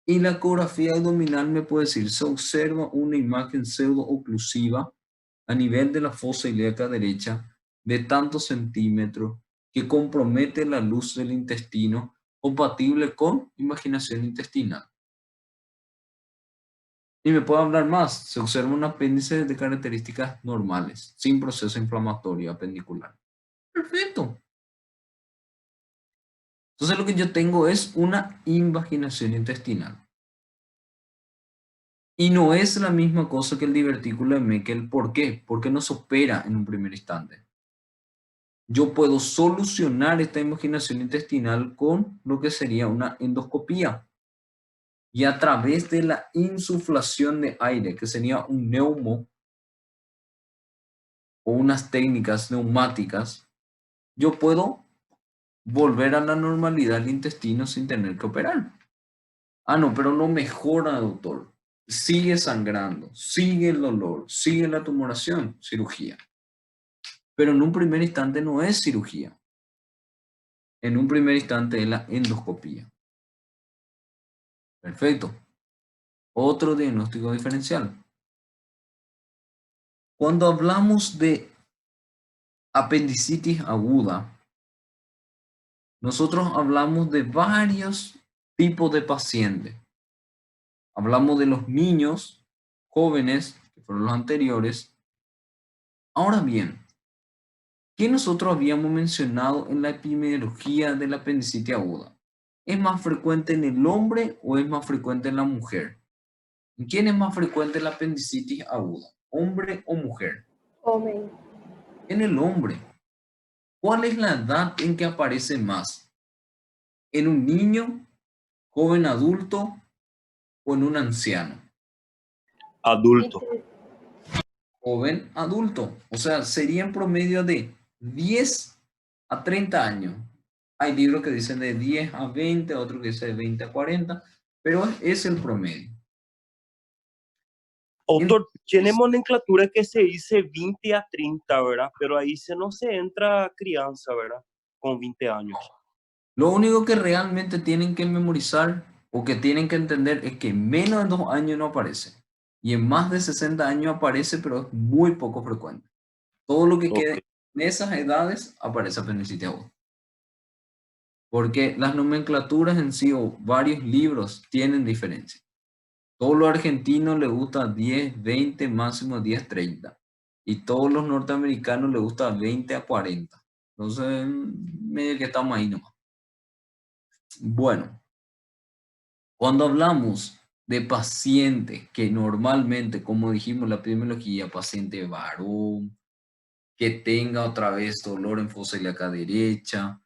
Y la ecografía abdominal me puede decir, se observa una imagen pseudo-oclusiva a nivel de la fosa ilíaca derecha de tantos centímetros que compromete la luz del intestino, compatible con invaginación intestinal. Y me puedo hablar más, se observa un apéndice de características normales, sin proceso inflamatorio apendicular. Perfecto. Entonces lo que yo tengo es una invaginación intestinal. Y no es la misma cosa que el divertículo de Meckel. ¿Por qué? Porque no se opera en un primer instante. Yo puedo solucionar esta invaginación intestinal con lo que sería una endoscopía. Y a través de la insuflación de aire, que sería un neumo o unas técnicas neumáticas, yo puedo volver a la normalidad el intestino sin tener que operar. Ah, no, pero no mejora, doctor. Sigue sangrando, sigue el dolor, sigue la tumoración, cirugía. Pero en un primer instante no es cirugía. En un primer instante es la endoscopía. Perfecto. Otro diagnóstico diferencial. Cuando hablamos de apendicitis aguda, nosotros hablamos de varios tipos de pacientes. Hablamos de los niños, jóvenes, que fueron los anteriores. Ahora bien, ¿Qué nosotros habíamos mencionado en la epidemiología de la apendicitis aguda? ¿Es más frecuente en el hombre o es más frecuente en la mujer? ¿En quién es más frecuente la apendicitis aguda? ¿Hombre o mujer? Homem. En el hombre. ¿Cuál es la edad en que aparece más? ¿En un niño, joven adulto o en un anciano? Adulto. Joven adulto. O sea, sería en promedio de 10 a 30 años. Hay libros que dicen de 10 a 20, otros que dicen de 20 a 40, pero es el promedio. Autor, tenemos nomenclatura que se dice 20 a 30, ¿verdad? Pero ahí no se entra crianza, ¿verdad? Con 20 años. Lo único que realmente tienen que memorizar o que tienen que entender es que menos de 2 años no aparece. Y en más de 60 años aparece, pero es muy poco frecuente. Todo lo que quede Ok. en esas edades aparece apendicitis aguda. Porque las nomenclaturas en sí o varios libros tienen diferencia. Todos los argentinos les gusta 10, 20, máximo 10, 30. Y todos los norteamericanos les gusta 20 a 40. Entonces, medio que estamos ahí nomás. Bueno, cuando hablamos de paciente que normalmente, como dijimos en la epidemiología, paciente varón, que tenga otra vez dolor en fosa ilíaca derecha,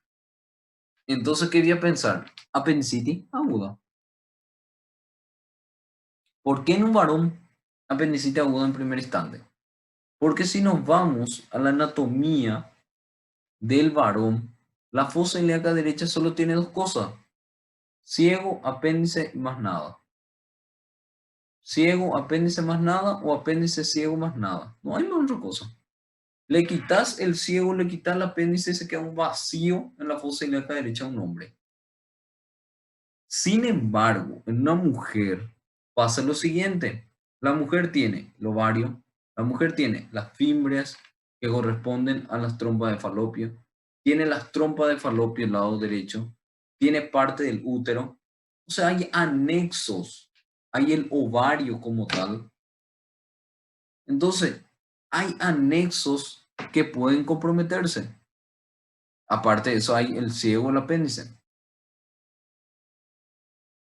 entonces quería pensar, apendicitis aguda. ¿Por qué en un varón apendicitis aguda en primer instante? Porque si nos vamos a la anatomía del varón, la fosa ilíaca derecha solo tiene dos cosas: ciego, apéndice y más nada. Ciego, apéndice más nada, o apéndice, ciego más nada. No hay más otra cosa. Le quitas el ciego, le quitas el apéndice y se queda un vacío en la fosa ilíaca derecha de un hombre. Sin embargo, en una mujer pasa lo siguiente. La mujer tiene el ovario, la mujer tiene las fimbrias que corresponden a las trompas de falopio, tiene las trompas de falopio del lado derecho, tiene parte del útero, o sea, hay anexos, hay el ovario como tal. Entonces, hay anexos que pueden comprometerse. Aparte de eso, hay el ciego, el apéndice.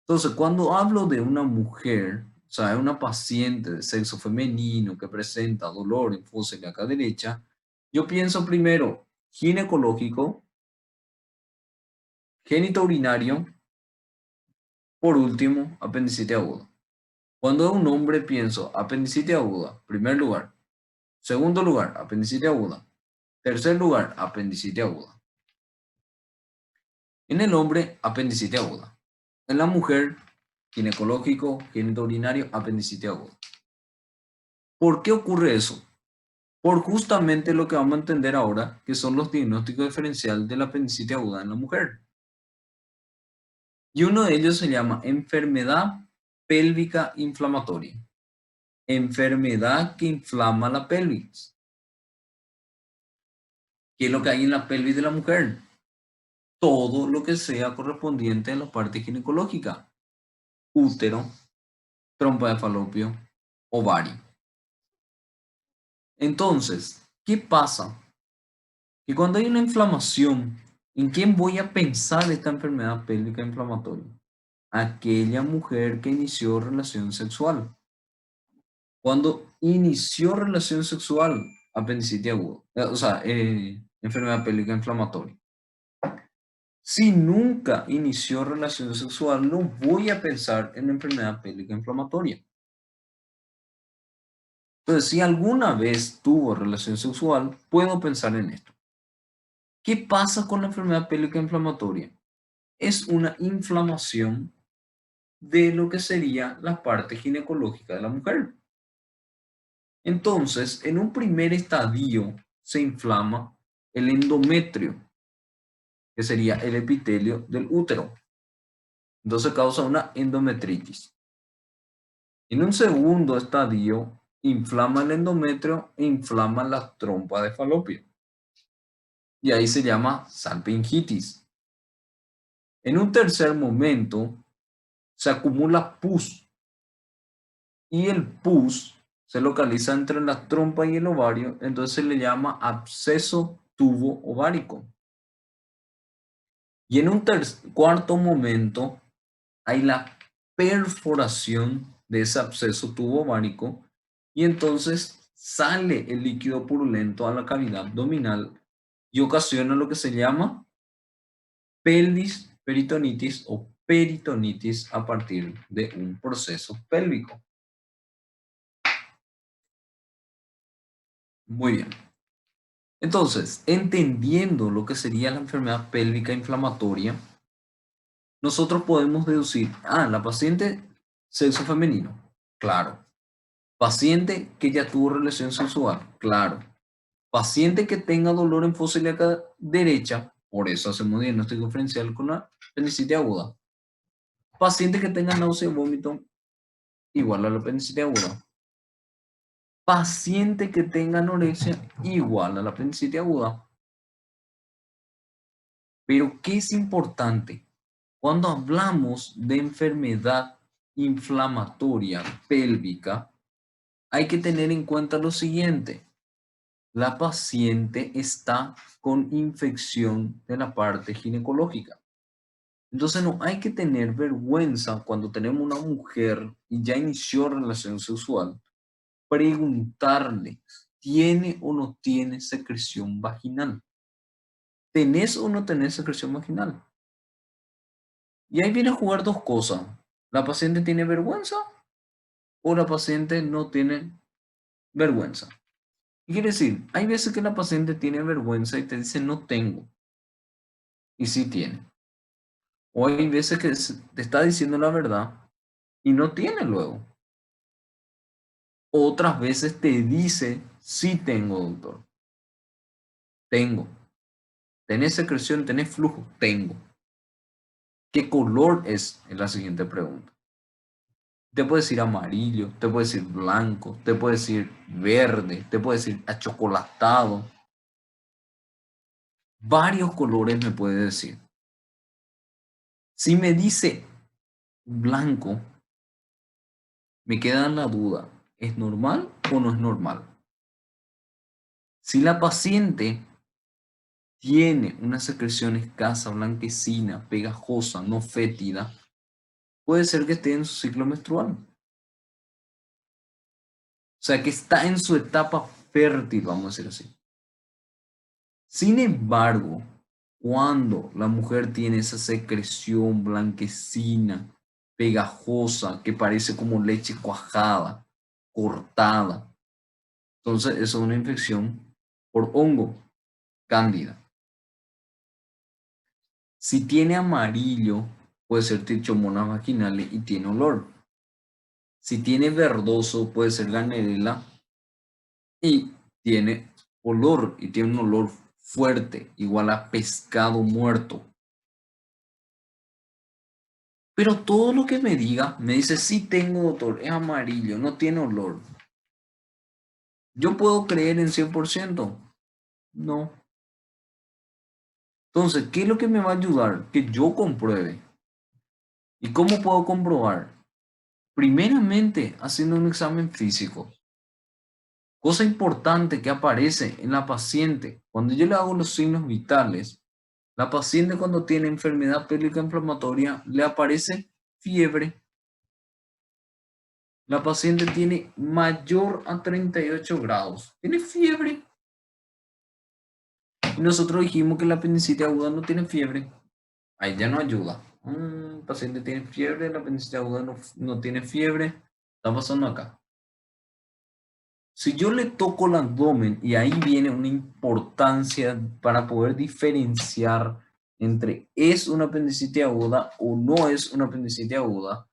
Entonces, cuando hablo de una mujer, o sea, de una paciente de sexo femenino que presenta dolor en fosa ilíaca derecha, yo pienso primero ginecológico, genitourinario, por último, apendicitis aguda. Cuando es un hombre, pienso apendicitis aguda, primer lugar. Segundo lugar, apendicitis aguda. Tercer lugar, apendicitis aguda. En el hombre, apendicitis aguda. En la mujer, ginecológico, genitourinario, apendicitis aguda. ¿Por qué ocurre eso? Por justamente lo que vamos a entender ahora, que son los diagnósticos diferenciales de la apendicitis aguda en la mujer. Y uno de ellos se llama enfermedad pélvica inflamatoria. Enfermedad que inflama la pelvis. ¿Qué es lo que hay en la pelvis de la mujer? Todo lo que sea correspondiente a la parte ginecológica. Útero, trompa de falopio, ovario. Entonces, ¿qué pasa? Que cuando hay una inflamación, ¿en quién voy a pensar esta enfermedad pélvica inflamatoria? Aquella mujer que inició relación sexual. Cuando inició relación sexual, apendicitis aguda, o sea, enfermedad pélvica inflamatoria. Si nunca inició relación sexual, no voy a pensar en enfermedad pélvica inflamatoria. Entonces, si alguna vez tuvo relación sexual, puedo pensar en esto. ¿Qué pasa con la enfermedad pélvica inflamatoria? Es una inflamación de lo que sería la parte ginecológica de la mujer. Entonces, en un primer estadio se inflama el endometrio, que sería el epitelio del útero. Entonces causa una endometritis. En un segundo estadio, inflama el endometrio e inflama la trompa de falopio. Y ahí se llama salpingitis. En un tercer momento, se acumula pus. Y el pus se localiza entre la trompa y el ovario, entonces se le llama absceso tubo ovárico. Y en un cuarto momento hay la perforación de ese absceso tubo ovárico y entonces sale el líquido purulento a la cavidad abdominal y ocasiona lo que se llama pelvis peritonitis o peritonitis a partir de un proceso pélvico. Muy bien. Entonces, entendiendo lo que sería la enfermedad pélvica inflamatoria, nosotros podemos deducir, la paciente sexo femenino, claro. Paciente que ya tuvo relación sexual, claro. Paciente que tenga dolor en fosa ilíaca derecha, por eso hacemos diagnóstico diferencial con la apendicitis aguda. Paciente que tenga náusea y vómito, igual a la apendicitis aguda. Paciente que tenga anorexia, igual a la apendicitis aguda. Pero, ¿qué es importante? Cuando hablamos de enfermedad inflamatoria pélvica, hay que tener en cuenta lo siguiente. La paciente está con infección de la parte ginecológica. Entonces no hay que tener vergüenza cuando tenemos una mujer y ya inició relación sexual, preguntarle, ¿tiene o no tiene secreción vaginal? ¿Tenés o no tenés secreción vaginal? Y ahí viene a jugar dos cosas. ¿La paciente tiene vergüenza o la paciente no tiene vergüenza? ¿Qué quiere decir? Hay veces que la paciente tiene vergüenza y te dice no tengo. Y sí tiene. O hay veces que te está diciendo la verdad y no tiene luego. Otras veces te dice sí tengo, doctor. Tengo. ¿Tenés secreción? ¿Tenés flujo? Tengo. ¿Qué color es? Es la siguiente pregunta. Te puede decir amarillo, te puede decir blanco, te puede decir verde, te puede decir achocolatado. Varios colores me puede decir. Si me dice blanco, me queda la duda, ¿es normal o no es normal? Si la paciente tiene una secreción escasa, blanquecina, pegajosa, no fétida, puede ser que esté en su ciclo menstrual. O sea, que está en su etapa fértil, vamos a decir así. Sin embargo, cuando la mujer tiene esa secreción blanquecina, pegajosa, que parece como leche cuajada, cortada, entonces eso es una infección por hongo, cándida. Si tiene amarillo, puede ser trichomonas vaginales y tiene olor. Si tiene verdoso, puede ser Gardnerella y tiene olor, y tiene un olor fuerte, igual a pescado muerto. Pero todo lo que me diga, me dice, sí tengo, doctor, es amarillo, no tiene olor. ¿Yo puedo creer en 100%? No. Entonces, ¿qué es lo que me va a ayudar? Que yo compruebe. ¿Y cómo puedo comprobar? Primeramente, haciendo un examen físico. Cosa importante que aparece en la paciente. Cuando yo le hago los signos vitales, la paciente cuando tiene enfermedad pélvica inflamatoria le aparece fiebre. La paciente tiene mayor a 38 grados. Tiene fiebre. Y nosotros dijimos que la apendicitis aguda no tiene fiebre. Ahí ya no ayuda. El paciente tiene fiebre, la apendicitis aguda no tiene fiebre. Está pasando acá. Si yo le toco el abdomen, y ahí viene una importancia para poder diferenciar entre es una apendicitis aguda o no es una apendicitis aguda,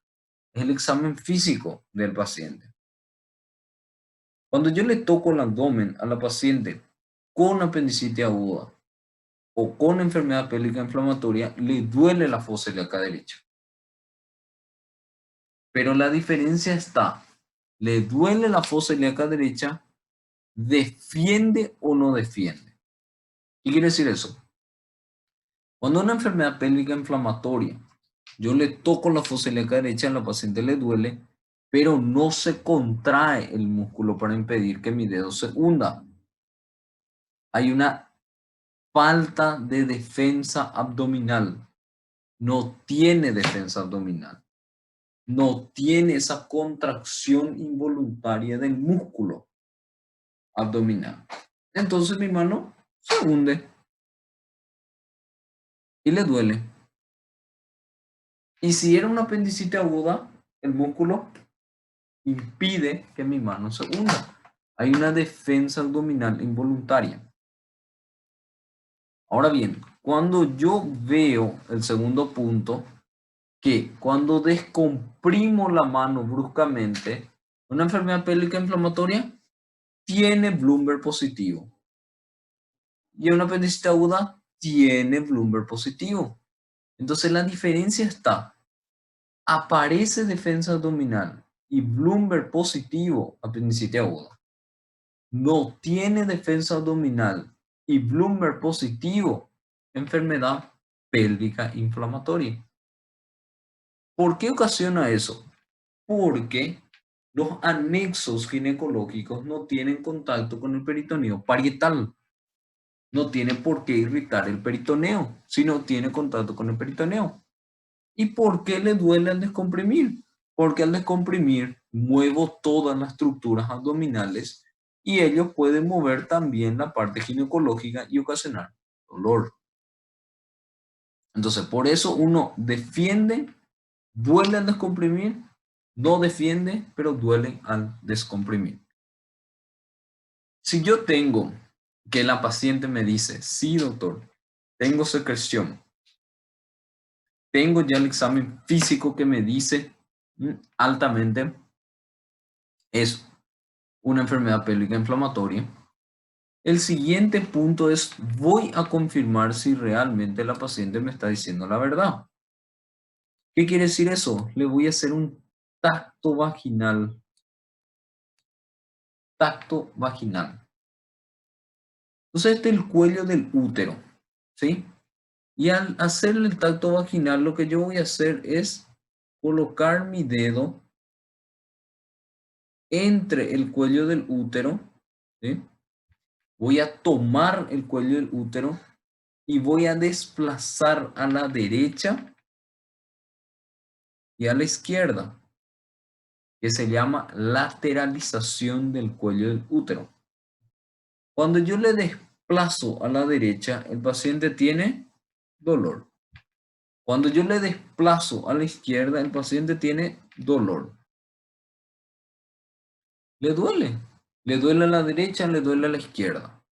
es el examen físico del paciente. Cuando yo le toco el abdomen a la paciente con apendicitis aguda o con enfermedad pélvica inflamatoria, le duele la fosa ilíaca derecha. Pero la diferencia está, ¿le duele la fosa ilíaca derecha? ¿Defiende o no defiende? ¿Qué quiere decir eso? Cuando una enfermedad pélvica inflamatoria, yo le toco la fosa ilíaca derecha, a la paciente le duele, pero no se contrae el músculo para impedir que mi dedo se hunda. Hay una falta de defensa abdominal. No tiene defensa abdominal. No tiene esa contracción involuntaria del músculo abdominal. Entonces mi mano se hunde y le duele. Y si era una apendicitis aguda, el músculo impide que mi mano se hunda. Hay una defensa abdominal involuntaria. Ahora bien, cuando yo veo el segundo punto, que cuando descomprimo la mano bruscamente, una enfermedad pélvica inflamatoria tiene Bloomberg positivo. Y una apendicitis aguda tiene Bloomberg positivo. Entonces la diferencia está, aparece defensa abdominal y Bloomberg positivo, apendicitis aguda. No tiene defensa abdominal y Bloomberg positivo, enfermedad pélvica inflamatoria. ¿Por qué ocasiona eso? Porque los anexos ginecológicos no tienen contacto con el peritoneo parietal. No tiene por qué irritar el peritoneo, si no tiene contacto con el peritoneo. ¿Y por qué le duele al descomprimir? Porque al descomprimir muevo todas las estructuras abdominales y ellos pueden mover también la parte ginecológica y ocasionar dolor. Entonces, por eso uno defiende, duele al descomprimir, no defiende, pero duele al descomprimir. Si yo tengo que la paciente me dice, sí, doctor, tengo secreción, tengo ya el examen físico que me dice altamente es una enfermedad pélvica inflamatoria. El siguiente punto es, voy a confirmar si realmente la paciente me está diciendo la verdad. ¿Qué quiere decir eso? Le voy a hacer un tacto vaginal. Tacto vaginal. Entonces este es el cuello del útero, ¿sí? Y al hacer el tacto vaginal, lo que yo voy a hacer es colocar mi dedo entre el cuello del útero, ¿sí? Voy a tomar el cuello del útero y voy a desplazar a la derecha y a la izquierda, que se llama lateralización del cuello del útero. Cuando yo le desplazo a la derecha, el paciente tiene dolor. Cuando yo le desplazo a la izquierda, el paciente tiene dolor. Le duele. Le duele a la derecha, le duele a la izquierda.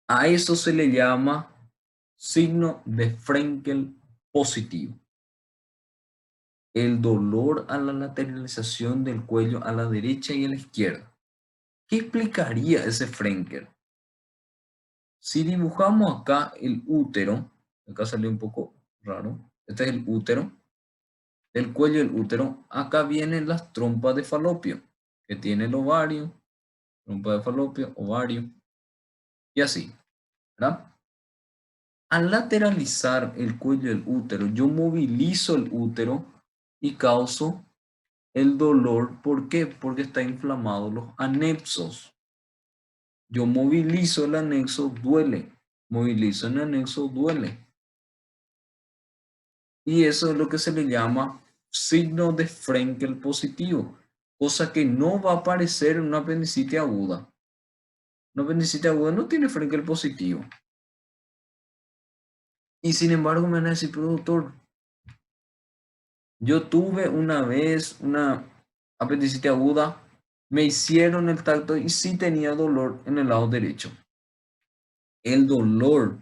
A eso se le llama signo de Frenkel positivo. El dolor a la lateralización del cuello a la derecha y a la izquierda. ¿Qué explicaría ese Frenkel? Si dibujamos acá el útero, acá salió un poco raro, este es el útero, el cuello del útero, acá vienen las trompas de falopio, que tiene el ovario, trompa de falopio, ovario, y así, ¿verdad? Al lateralizar el cuello del útero, yo movilizo el útero y causo el dolor. ¿Por qué? Porque está inflamado los anexos. Yo movilizo el anexo, duele. Movilizo el anexo, duele. Y eso es lo que se le llama signo de Frenkel positivo, cosa que no va a aparecer en una apendicitis aguda. Una apendicitis aguda no tiene Frenkel positivo. Y sin embargo me van a decir, pero doctor, yo tuve una vez una apendicitis aguda, me hicieron el tacto y sí tenía dolor en el lado derecho. El dolor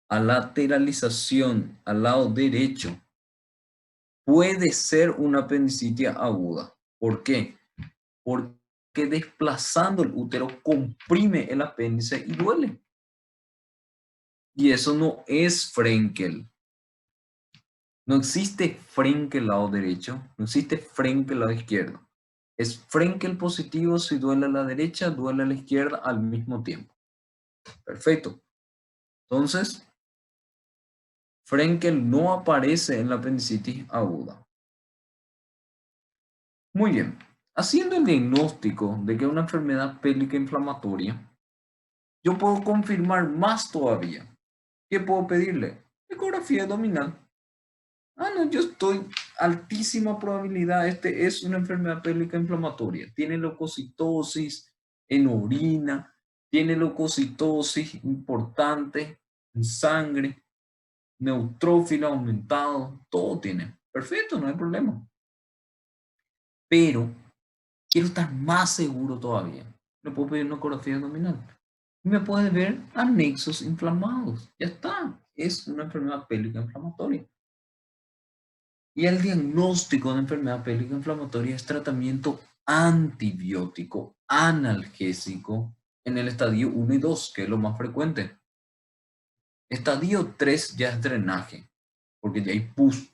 a lateralización al lado derecho puede ser una apendicitis aguda. ¿Por qué? Porque desplazando el útero comprime el apéndice y duele. Y eso no es Frenkel. No existe Frenkel lado derecho, no existe Frenkel lado izquierdo. Es Frenkel positivo si duele a la derecha, duele a la izquierda al mismo tiempo. Perfecto. Entonces, Frenkel no aparece en la apendicitis aguda. Muy bien. Haciendo el diagnóstico de que es una enfermedad pélvica inflamatoria, Yo puedo confirmar más todavía. ¿Qué puedo pedirle? Ecografía abdominal. Ah, no, yo estoy altísima probabilidad. Este es una enfermedad pélvica inflamatoria. Tiene leucocitosis en orina, tiene leucocitosis importante en sangre, neutrófilo aumentado, todo tiene. Perfecto, no hay problema. Pero quiero estar más seguro todavía. Le puedo pedir una ecografía abdominal. Y me puede ver anexos inflamados. Ya está. Es una enfermedad pélvica inflamatoria. Y el diagnóstico de enfermedad pélvica inflamatoria es tratamiento antibiótico, analgésico, en el estadio 1 y 2, que es lo más frecuente. Estadio 3 ya es drenaje, porque ya hay pus.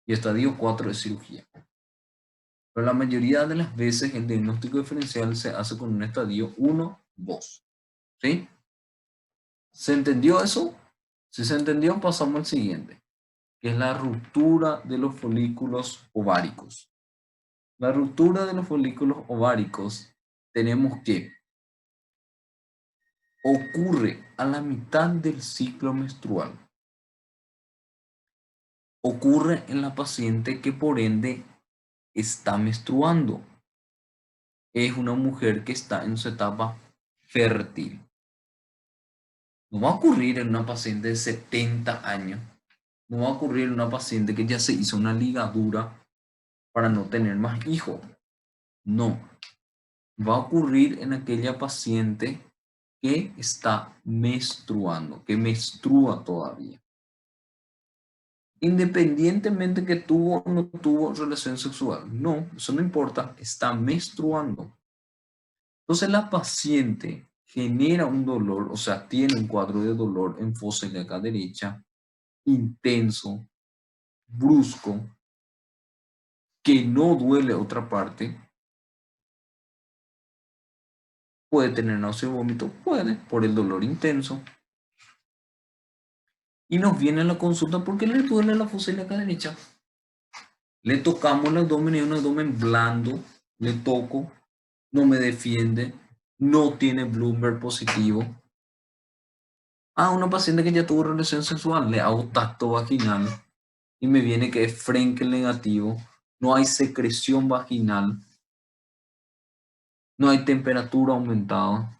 Y estadio 4 es cirugía. Pero la mayoría de las veces el diagnóstico diferencial se hace con un estadio 1, 2. ¿Sí? ¿Se entendió eso? Si se entendió, pasamos al siguiente, que es la ruptura de los folículos ováricos. La ruptura de los folículos ováricos tenemos que ocurre a la mitad del ciclo menstrual. Ocurre en la paciente que por ende está menstruando. Es una mujer que está en su etapa fértil. No va a ocurrir en una paciente de 70 años. No va a ocurrir en una paciente que ya se hizo una ligadura para no tener más hijos. No. Va a ocurrir en aquella paciente que está menstruando, que menstrua todavía. Independientemente que tuvo o no tuvo relación sexual. No, eso no importa, está menstruando. Entonces la paciente genera un dolor, o sea, tiene un cuadro de dolor en fosa ilíaca derecha, intenso, brusco, que no duele a otra parte. Puede tener náusea y vómito, puede, por el dolor intenso. Y nos viene a la consulta porque le duele la fosa ilíaca derecha. Le tocamos el abdomen y un abdomen blando, le toco, no me defiende, no tiene Bloomberg positivo. A una paciente que ya tuvo relación sexual, le hago tacto vaginal y me viene que es Frenkel negativo, no hay secreción vaginal, no hay temperatura aumentada.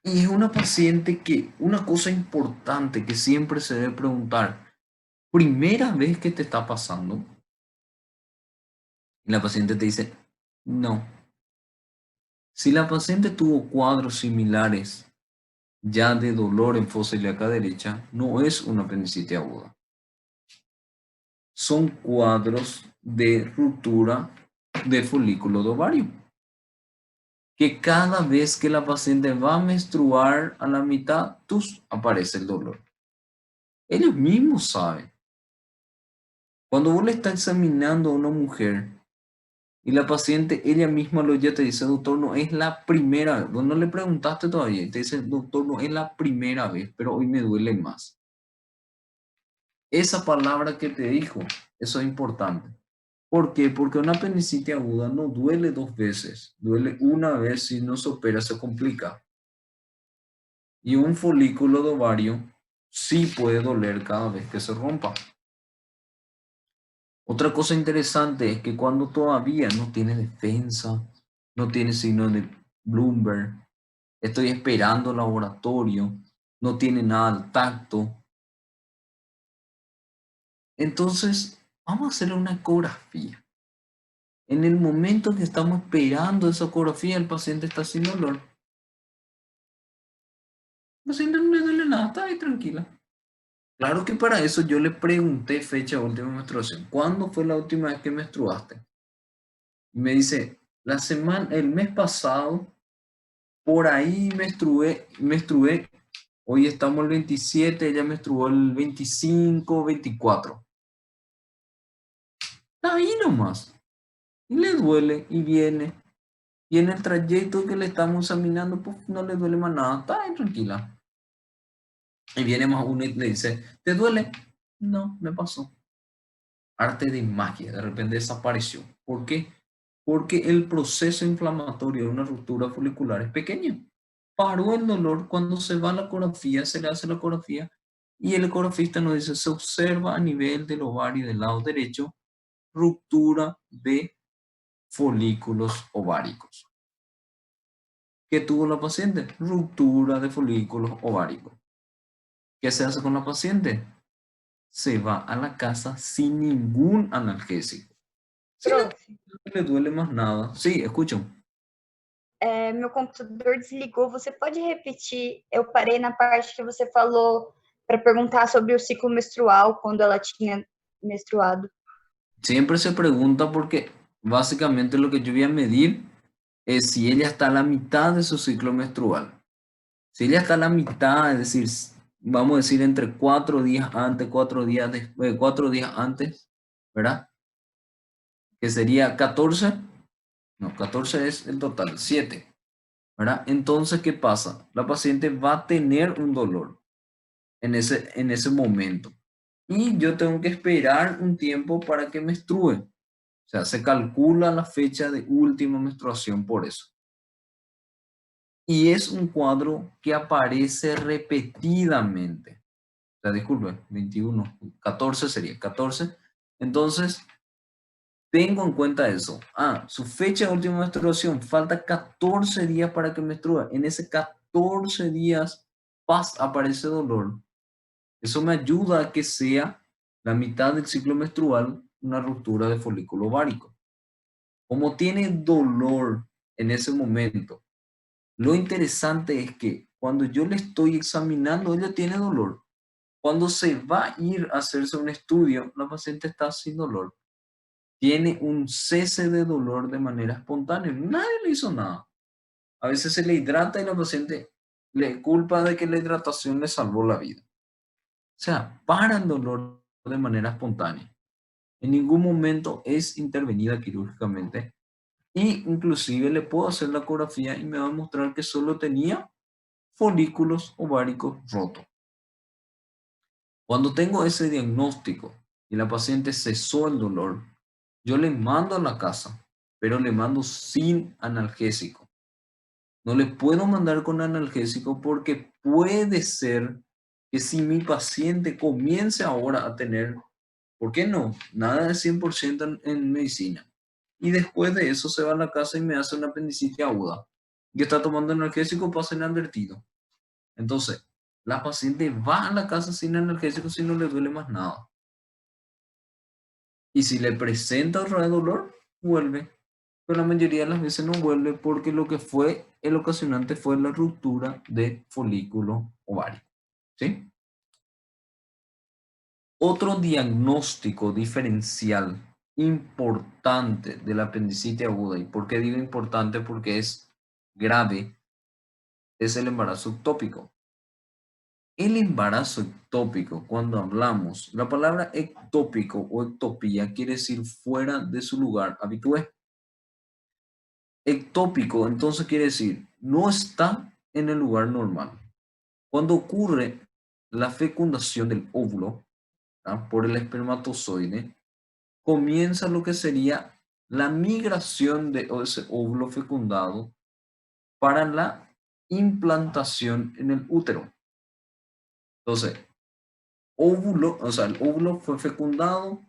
Y es una paciente que, una cosa importante que siempre se debe preguntar, ¿primera vez que te está pasando? Y la paciente te dice, no. Si la paciente tuvo cuadros similares ya de dolor en fosa ilíaca derecha, no es una apendicitis aguda. Son cuadros de ruptura de folículo de ovario. Que cada vez que la paciente va a menstruar a la mitad, aparece el dolor. Ellos mismos saben. Cuando vos le estás examinando a una mujer y la paciente ella misma ya te dice, doctor, no es la primera vez. Vos no le preguntaste todavía y te dice, doctor, no es la primera vez, pero hoy me duele más. Esa palabra que te dijo, eso es importante. ¿Por qué? Porque una apendicitis aguda no duele 2 veces, duele una vez, si no se opera se complica. Y un folículo de ovario sí puede doler cada vez que se rompa. Otra cosa interesante es que cuando todavía no tiene defensa, no tiene signo de Bloomberg, estoy esperando laboratorio, no tiene nada al tacto, entonces vamos a hacer una ecografía. En el momento que estamos esperando esa ecografía, el paciente está sin dolor. El paciente no le duele nada, está ahí tranquila. Claro que para eso yo le pregunté fecha de última menstruación. ¿Cuándo fue la última vez que menstruaste? Y me dice, el mes pasado, por ahí menstrué. Hoy estamos el 27, ella menstruó el 25, 24. Está ahí nomás. Y le duele y viene. Y en el trayecto que le estamos examinando, pues no le duele más nada. Está ahí tranquila. Y viene más uno y le dice, ¿te duele? No, me pasó. Arte de magia, de repente desapareció. ¿Por qué? porque el proceso inflamatorio de una ruptura folicular es pequeño. Paró el dolor cuando se va a la ecografía, se le hace la ecografía y el ecografista nos dice, se observa a nivel del ovario del lado derecho ruptura de folículos ováricos. ¿Qué tuvo la paciente? Ruptura de folículos ováricos. ¿Qué se hace con la paciente? Se va a la casa sin ningún analgésico. Si no Prof, le duele más nada. Sí, escucho. meu computador desligou. Você pode repetir? Eu parei na parte que você falou para perguntar sobre o ciclo menstrual, quando ela tinha menstruado. Siempre se pregunta porque básicamente lo que yo voy a medir es si ella está a la mitad de su ciclo menstrual. Si ella está a la mitad, es decir, vamos a decir entre 4 días antes, 4 días después, 4 días antes, ¿verdad? Que sería 14, no, 14 es el total, 7, ¿verdad? Entonces, ¿qué pasa? La paciente va a tener un dolor en ese momento. Y yo tengo que esperar un tiempo para que menstrue. O sea, se calcula la fecha de última menstruación por eso. Y es un cuadro que aparece repetidamente. O sea, disculpe, 21, 14 sería 14. Entonces, tengo en cuenta eso. Ah, su fecha de última menstruación, falta 14 días para que menstrue. En ese 14 días aparece dolor. Eso me ayuda a que sea la mitad del ciclo menstrual una ruptura de folículo ovárico. Como tiene dolor en ese momento, lo interesante es que cuando yo le estoy examinando, ella tiene dolor. Cuando se va a ir a hacerse un estudio, la paciente está sin dolor. Tiene un cese de dolor de manera espontánea. Nadie le hizo nada. A veces se le hidrata y la paciente le culpa de que la hidratación le salvó la vida. O sea, para el dolor de manera espontánea. En ningún momento es intervenida quirúrgicamente. Y inclusive le puedo hacer la ecografía y me va a mostrar que solo tenía folículos ováricos rotos. Cuando tengo ese diagnóstico y la paciente cesó el dolor, yo le mando a la casa, pero le mando sin analgésico. No le puedo mandar con analgésico porque puede ser que si mi paciente comience ahora a tener, ¿por qué no? Nada de 100% en medicina. Y después de eso se va a la casa y me hace una apendicitis aguda. Y está tomando analgésico, pasa inadvertido. Entonces, la paciente va a la casa sin analgésico si no le duele más nada. Y si le presenta otra vez dolor, vuelve. Pero la mayoría de las veces no vuelve porque lo que fue el ocasionante fue la ruptura de folículo ovárico. ¿Sí? Otro diagnóstico diferencial importante de la apendicitis aguda, y por qué digo importante, porque es grave, es el embarazo ectópico. El embarazo ectópico, cuando hablamos, la palabra ectópico o ectopía quiere decir fuera de su lugar habitual. Ectópico, entonces quiere decir no está en el lugar normal. Cuando ocurre la fecundación del óvulo, ¿verdad?, por el espermatozoide, comienza lo que sería la migración de ese óvulo fecundado para la implantación en el útero. Entonces, óvulo, o sea, el óvulo fue fecundado,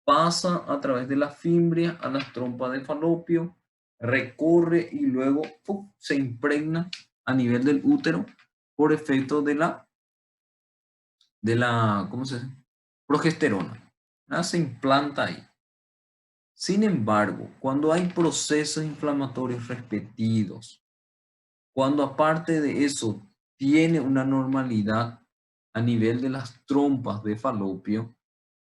pasa a través de la fimbria a las trompas de falopio, recorre y luego se impregna a nivel del útero por efecto de la ¿cómo se dice?, progesterona. ¿Verdad? Se implanta ahí. Sin embargo, cuando hay procesos inflamatorios repetidos, cuando aparte de eso tiene una normalidad a nivel de las trompas de falopio,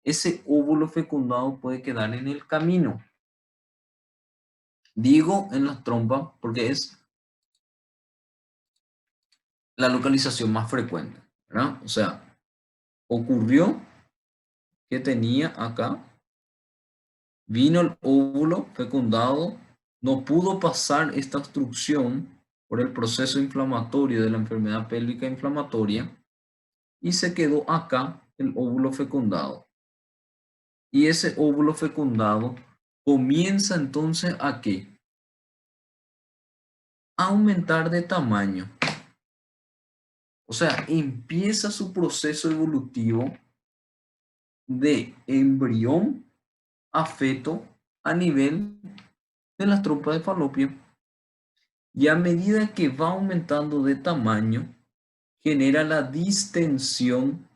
ese óvulo fecundado puede quedar en el camino. Digo en las trompas porque es la localización más frecuente, ¿verdad? O sea, ocurrió que tenía acá, vino el óvulo fecundado, no pudo pasar esta obstrucción por el proceso inflamatorio de la enfermedad pélvica inflamatoria y se quedó acá el óvulo fecundado. Y ese óvulo fecundado comienza entonces ¿a qué? A aumentar de tamaño. O sea, empieza su proceso evolutivo de embrión a feto a nivel de las trompas de falopio. Y a medida que va aumentando de tamaño, genera la distensión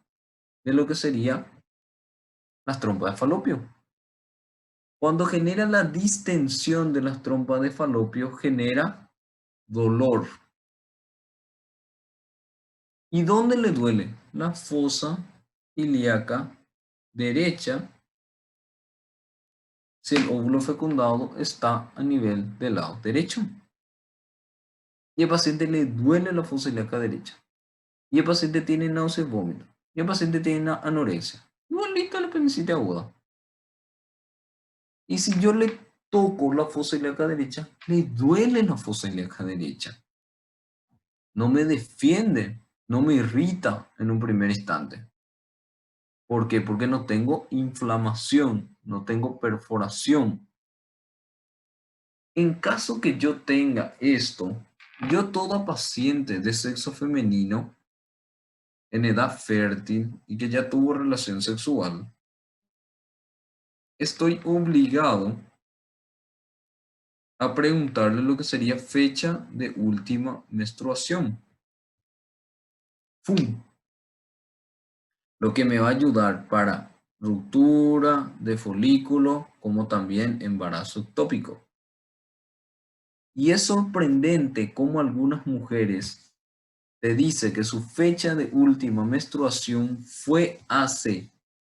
de lo que sería las trompas de falopio. Cuando genera la distensión de las trompas de falopio, genera dolor. ¿Y dónde le duele? La fosa ilíaca derecha, si el óvulo fecundado está a nivel del lado derecho. Y al paciente le duele la fosa ilíaca derecha. Y el paciente tiene náuseas y vómito. Y el paciente tiene anorexia. Igualito a la apendicitis aguda. Y si yo le toco la fosa ilíaca derecha, le duele la fosa ilíaca derecha. No me defiende, no me irrita en un primer instante. ¿Por qué? Porque no tengo inflamación, no tengo perforación. En caso que yo tenga esto, yo toda paciente de sexo femenino en edad fértil y que ya tuvo relación sexual, estoy obligado a preguntarle lo que sería fecha de última menstruación. ¡Fum! Lo que me va a ayudar para ruptura de folículo, como también embarazo ectópico. Y es sorprendente cómo algunas mujeres te dicen que su fecha de última menstruación fue hace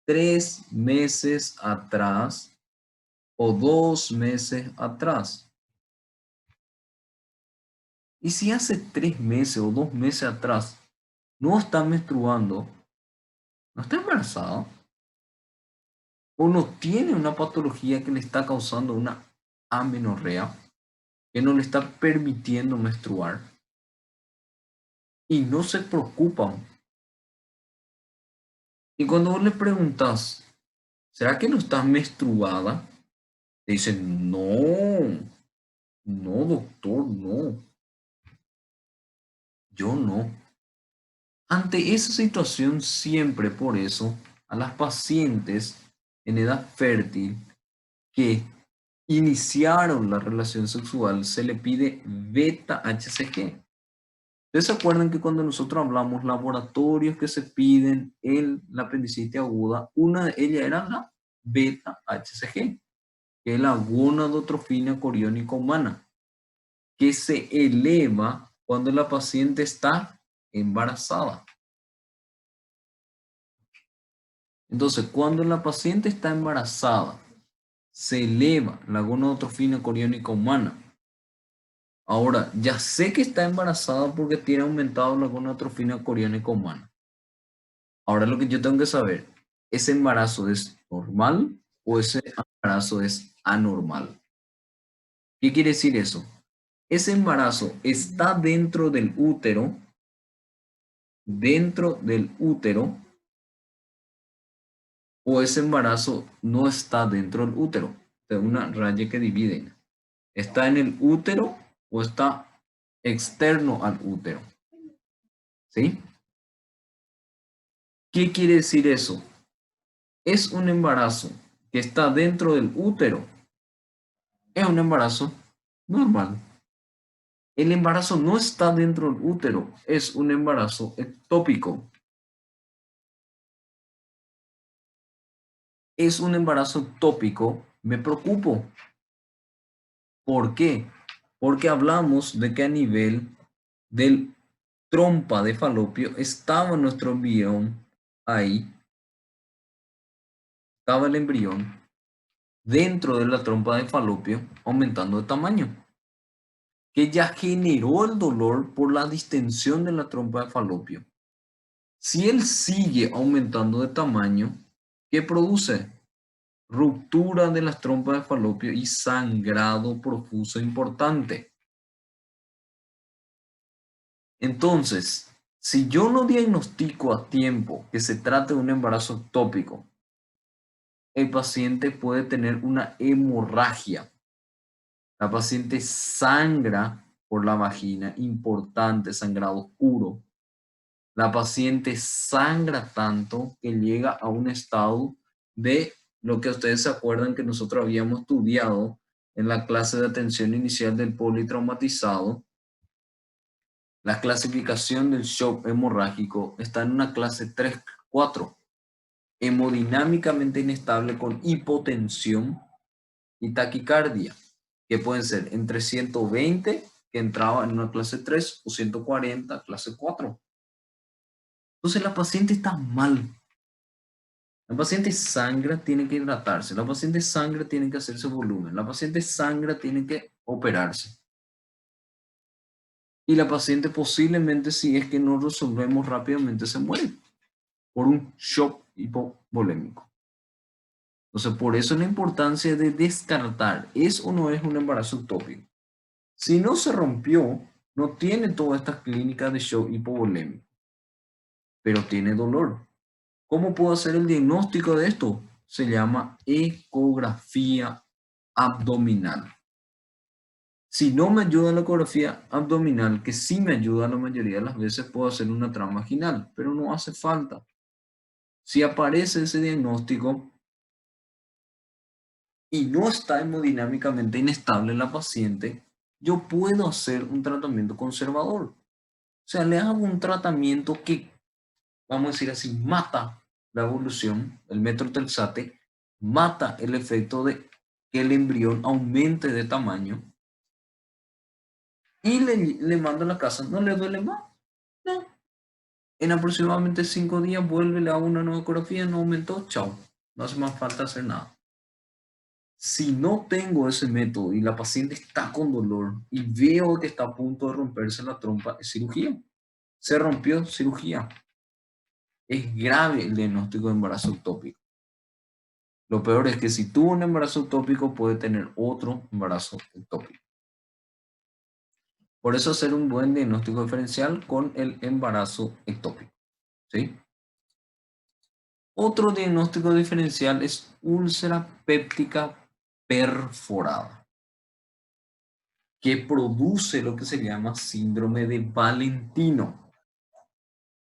3 meses atrás o 2 meses atrás. Y si hace 3 meses o 2 meses atrás no está menstruando, no está embarazada, o no tiene una patología que le está causando una amenorrea, que no le está permitiendo menstruar, y no se preocupan. Y cuando vos le preguntas, ¿será que no estás menstruada? Te dicen, no, no, doctor, no. Yo no. Ante esa situación, siempre por eso, a las pacientes en edad fértil que iniciaron la relación sexual se le pide beta-HCG. ¿Ustedes se acuerdan que cuando nosotros hablamos laboratorios que se piden en la apendicitis aguda, una de ellas era la beta-HCG, que es la gonadotrofina coriónica humana, que se eleva cuando la paciente está embarazada. Entonces, cuando la paciente está embarazada, se eleva la gonadotrofina coriónica humana. Ahora, ya sé que está embarazada porque tiene aumentado la gonadotrofina coriónica humana. Ahora lo que yo tengo que saber, ¿ese embarazo es normal o ese embarazo es anormal? ¿Qué quiere decir eso? Ese embarazo está dentro del útero, o ese embarazo no está dentro del útero. Es una raya que divide. ¿Está en el útero o está externo al útero? ¿Sí? ¿Qué quiere decir eso? Es un embarazo que está dentro del útero. Es un embarazo normal. El embarazo no está dentro del útero. Es un embarazo ectópico. Es un embarazo ectópico. Me preocupo. ¿Por qué? Porque hablamos de que a nivel del trompa de falopio estaba nuestro embrión ahí. Estaba el embrión dentro de la trompa de falopio aumentando de tamaño, que ya generó el dolor por la distensión de la trompa de falopio. Si él sigue aumentando de tamaño, ¿qué produce? Ruptura de las trompas de falopio y sangrado profuso importante. Entonces, si yo no diagnostico a tiempo que se trata de un embarazo ectópico, el paciente puede tener una hemorragia. La paciente sangra por la vagina, importante, sangrado oscuro. La paciente sangra tanto que llega a un estado de lo que ustedes se acuerdan que nosotros habíamos estudiado en la clase de atención inicial del politraumatizado. La clasificación del shock hemorrágico está en una clase 3-4. Hemodinámicamente inestable con hipotensión y taquicardia, que pueden ser entre 120, que entraba en una clase 3, o 140, clase 4. Entonces la paciente está mal. La paciente sangra, tiene que hidratarse. La paciente sangra, tiene que hacerse volumen. La paciente sangra, tiene que operarse. Y la paciente posiblemente, si es que no resolvemos rápidamente, se muere por un shock hipovolémico. Entonces, por eso la importancia de descartar, ¿es o no es un embarazo ectópico? Si no se rompió, no tiene todas estas clínicas de shock hipovolémico, pero tiene dolor. ¿Cómo puedo hacer el diagnóstico de esto? Se llama ecografía abdominal. Si no me ayuda la ecografía abdominal, que sí me ayuda la mayoría de las veces, puedo hacer una trama vaginal, pero no hace falta. Si aparece ese diagnóstico y no está hemodinámicamente inestable la paciente, yo puedo hacer un tratamiento conservador. O sea, le hago un tratamiento que, vamos a decir así, mata la evolución, el metrotexate, mata el efecto de que el embrión aumente de tamaño y le mando a la casa. ¿No le duele más? No. En aproximadamente 5 días vuelve, le hago una nueva ecografía, no aumentó, chao. No hace más falta hacer nada. Si no tengo ese método y la paciente está con dolor y veo que está a punto de romperse la trompa, es cirugía. Se rompió, cirugía. Es grave el diagnóstico de embarazo ectópico. Lo peor es que si tuvo un embarazo ectópico puede tener otro embarazo ectópico. Por eso hacer un buen diagnóstico diferencial con el embarazo ectópico. ¿Sí? Otro diagnóstico diferencial es úlcera péptica perforada, que produce lo que se llama síndrome de Valentino.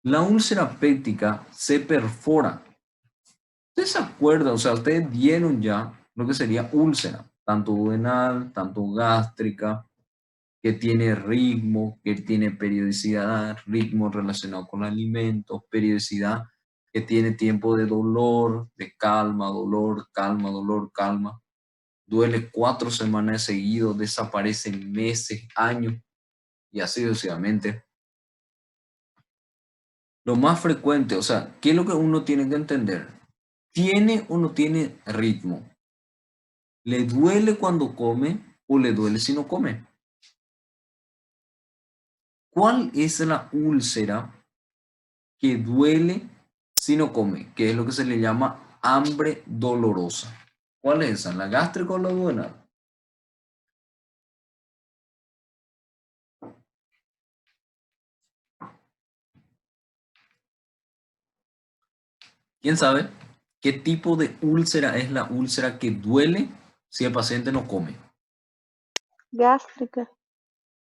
La úlcera péptica se perfora. ¿Ustedes se acuerdan? O sea, ustedes dieron ya lo que sería úlcera, tanto duodenal, tanto gástrica, que tiene ritmo, que tiene periodicidad, ritmo relacionado con alimentos, periodicidad, que tiene tiempo de dolor, de calma, dolor, calma, dolor, calma. Duele 4 semanas seguidos, desaparece meses, años, y así sucesivamente. Lo más frecuente, o sea, ¿qué es lo que uno tiene que entender? ¿Tiene o no tiene ritmo? ¿Le duele cuando come o le duele si no come? ¿Cuál es la úlcera que duele si no come? Que es lo que se le llama hambre dolorosa. ¿Cuál es esa? ¿La gástrica o la duodenal? ¿Quién sabe qué tipo de úlcera es la úlcera que duele si el paciente no come? Gástrica.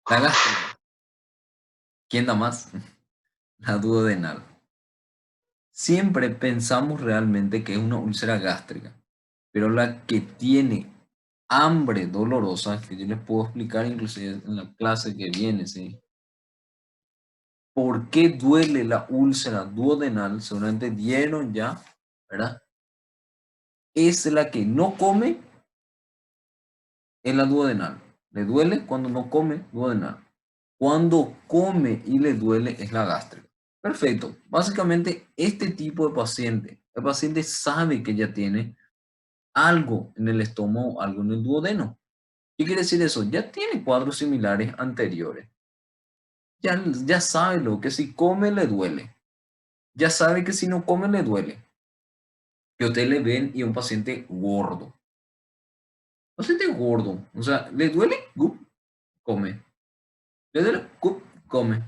La gástrica. ¿Quién da más? La duodenal. Siempre pensamos realmente que es una úlcera gástrica, pero la que tiene hambre dolorosa, que yo les puedo explicar inclusive en la clase que viene, ¿sí? ¿Por qué duele la úlcera duodenal? Seguramente dieron ya, ¿verdad? Es la que no come, es la duodenal. Le duele cuando no come, duodenal. Cuando come y le duele es la gástrica. Perfecto. Básicamente este tipo de paciente, el paciente sabe que ya tiene algo en el estómago, algo en el duodeno. ¿Qué quiere decir eso? Ya tiene cuadros similares anteriores. Ya sabe lo que si come le duele. Ya sabe que si no come le duele. Que ustedes le ven y un paciente gordo. Paciente gordo. O sea, ¿le duele? ¡Gup! Come. ¿Le duele? ¡Gup! Come.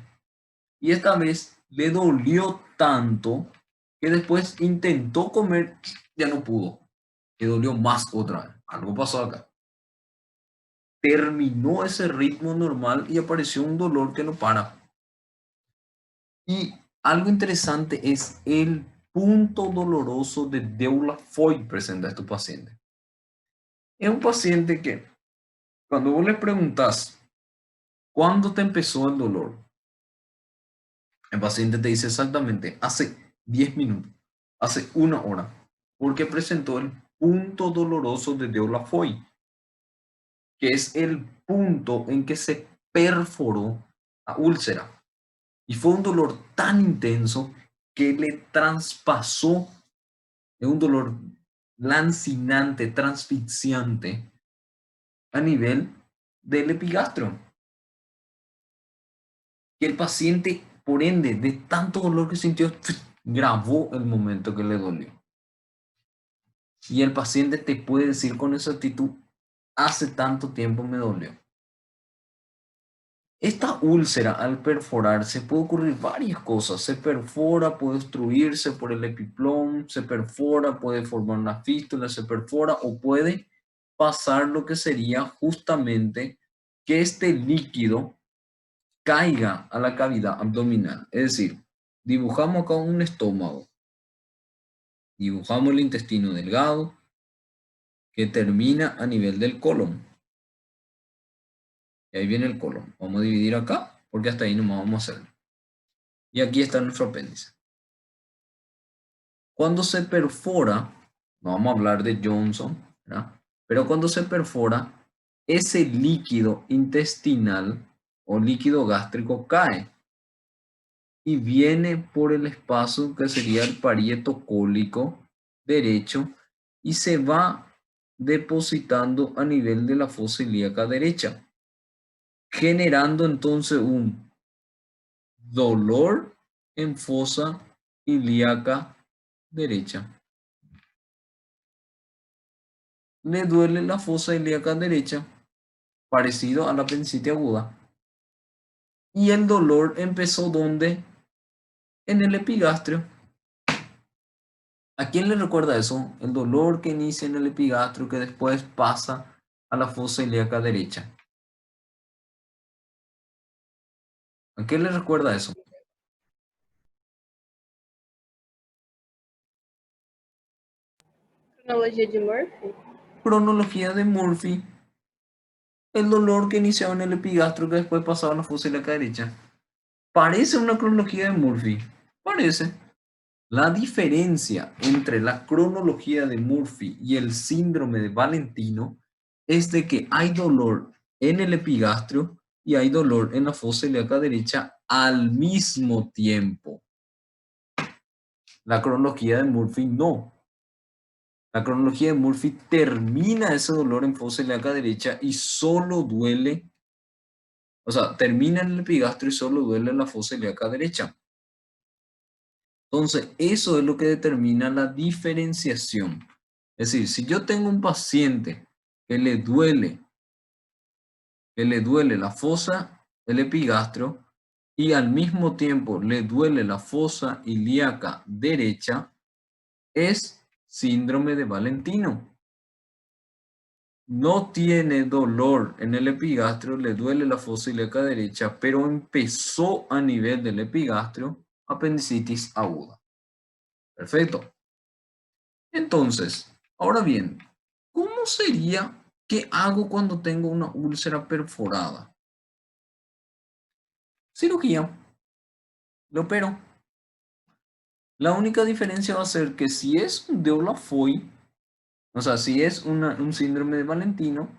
Y esta vez le dolió tanto que después intentó comer, ya no pudo. que dolió más otra vez. Algo pasó acá. Terminó ese ritmo normal y apareció un dolor que lo para. Y algo interesante es el punto doloroso de Deula-Foy presenta a tu paciente. Es un paciente que cuando vos le preguntas ¿cuándo te empezó el dolor? El paciente te dice exactamente hace 10 minutos, hace 1 hora, porque presentó el punto doloroso de Deula-Foy, que es el punto en que se perforó la úlcera. Y fue un dolor tan intenso que le traspasó, es un dolor lancinante, transfixiante, a nivel del epigastrio. Y el paciente, por ende, de tanto dolor que sintió, grabó el momento que le dolió. Y el paciente te puede decir con exactitud, hace tanto tiempo me dolió. Esta úlcera al perforarse puede ocurrir varias cosas. Se perfora, puede obstruirse por el epiplom, se perfora, puede formar una fístula, se perfora o puede pasar lo que sería justamente que este líquido caiga a la cavidad abdominal. Es decir, dibujamos acá un estómago, dibujamos el intestino delgado que termina a nivel del colon. Y ahí viene el colon. Vamos a dividir acá porque hasta ahí nomás vamos a hacerlo. Y aquí está nuestro apéndice. Cuando se perfora, no vamos a hablar de Johnson, ¿verdad? Pero cuando se perfora, ese líquido intestinal o líquido gástrico cae y viene por el espacio que sería el parieto cólico derecho y se va depositando a nivel de la fosa ilíaca derecha, generando entonces un dolor en fosa ilíaca derecha. Le duele la fosa ilíaca derecha, parecido a la apendicitis aguda. Y el dolor empezó ¿dónde? En el epigastrio. ¿A quién le recuerda eso? El dolor que inicia en el epigastrio que después pasa a la fosa ilíaca derecha. ¿A quién le recuerda eso? Cronologia de Murphy. Cronología de Murphy. El dolor que iniciaba en el epigastrio que después pasaba a la fosa ilíaca derecha. Parece una cronología de Murphy. Parece. La diferencia entre la cronología de Murphy y el síndrome de Valentino es de que hay dolor en el epigastrio y hay dolor en la fosa ilíaca derecha al mismo tiempo. La cronología de Murphy no. La cronología de Murphy termina ese dolor en fosa ilíaca derecha y solo duele, o sea, termina en el epigastrio y solo duele en la fosa ilíaca derecha. Entonces, eso es lo que determina la diferenciación. Es decir, si yo tengo un paciente que le duele la fosa del epigastrio y al mismo tiempo le duele la fosa ilíaca derecha, es síndrome de Valentino. No tiene dolor en el epigastrio, le duele la fosa ilíaca derecha, pero empezó a nivel del epigastrio apendicitis aguda. Perfecto. Entonces, ahora bien, ¿cómo sería qué hago cuando tengo una úlcera perforada? Cirugía. Lo opero. La única diferencia va a ser que si es un Deula-Foy, o sea, si es un síndrome de Valentino,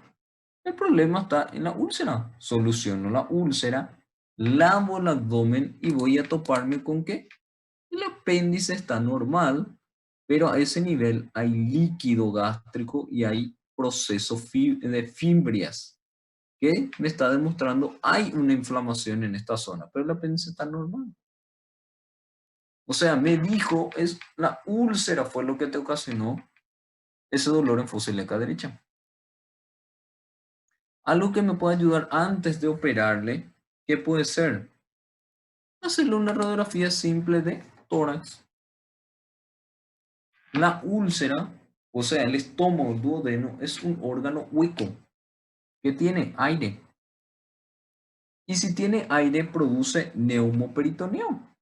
el problema está en la úlcera. Soluciono la úlcera, lavo el abdomen y voy a toparme con que el apéndice está normal, pero a ese nivel hay líquido gástrico y hay proceso de fimbrias que me está demostrando hay una inflamación en esta zona, pero el apéndice está normal. O sea, me dijo, es la úlcera fue lo que te ocasionó ese dolor en fosa ilíaca derecha. Algo que me puede ayudar antes de operarle, ¿qué puede ser? Hacerle una radiografía simple de tórax. La úlcera O sea, el estómago, el duodeno, es un órgano hueco que tiene aire. Y si tiene aire, produce neumoperitoneo.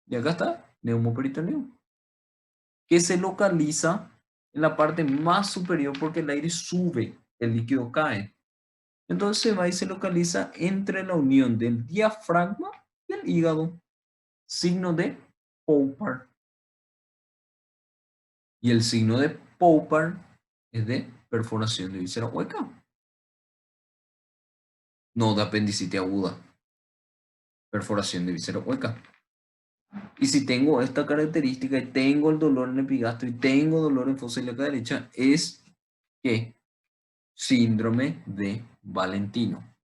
Y acá está, neumoperitoneo, que se localiza en la parte más superior porque el aire sube, el líquido cae. Entonces se va y se localiza entre la unión del diafragma y el hígado, signo de Poupart. Y el signo de Poupart es de perforación de víscera hueca, no de apendicitis aguda, perforación de víscera hueca. Y si tengo esta característica y tengo el dolor en epigastro y tengo dolor en fosa ilíaca derecha, es que síndrome de Valentino.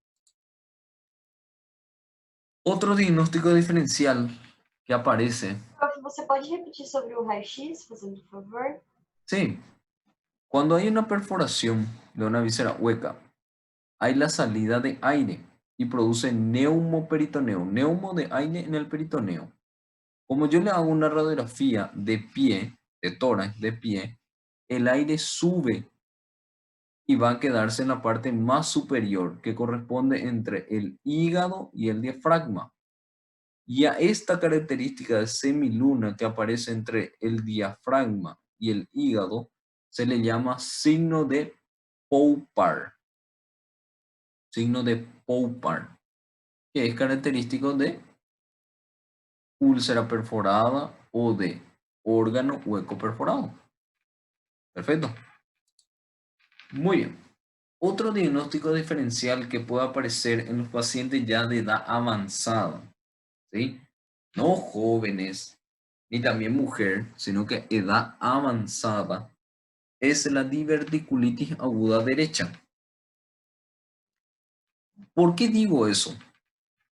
Otro diagnóstico diferencial que aparece. Prof, você pode repetir sobre o raio-x, fazendo favor? Sí, cuando hay una perforación de una víscera hueca, hay la salida de aire y produce neumoperitoneo, neumo de aire en el peritoneo. Como yo le hago una radiografía de pie, de tórax, de pie, el aire sube y va a quedarse en la parte más superior que corresponde entre el hígado y el diafragma. Y a esta característica de semiluna que aparece entre el diafragma y el hígado se le llama signo de Poupart. Signo de Poupart, que es característico de úlcera perforada o de órgano hueco perforado. Perfecto. Muy bien. Otro diagnóstico diferencial que puede aparecer en los pacientes ya de edad avanzada, ¿sí? No jóvenes, ni también mujer, sino que edad avanzada, es la diverticulitis aguda derecha. ¿Por qué digo eso?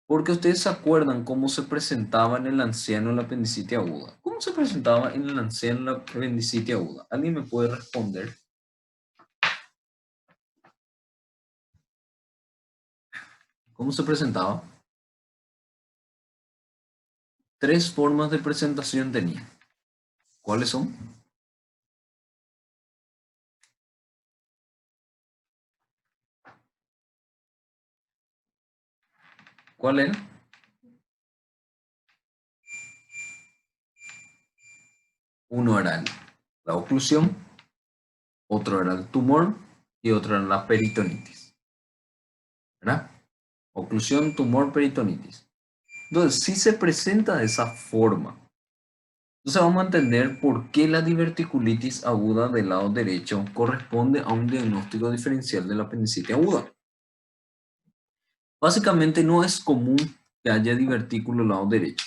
Porque ustedes se acuerdan cómo se presentaba en el anciano la apendicitis aguda. ¿Cómo se presentaba en el anciano la apendicitis aguda? ¿Alguien me puede responder? ¿Cómo se presentaba? 3 formas de presentación tenía. ¿Cuáles son? ¿Cuál era? Uno era la oclusión, otro era el tumor y otro era la peritonitis. ¿Verdad? Oclusión, tumor, peritonitis. Entonces, si se presenta de esa forma, entonces vamos a entender por qué la diverticulitis aguda del lado derecho corresponde a un diagnóstico diferencial de la apendicitis aguda. Básicamente no es común que haya divertículo del lado derecho.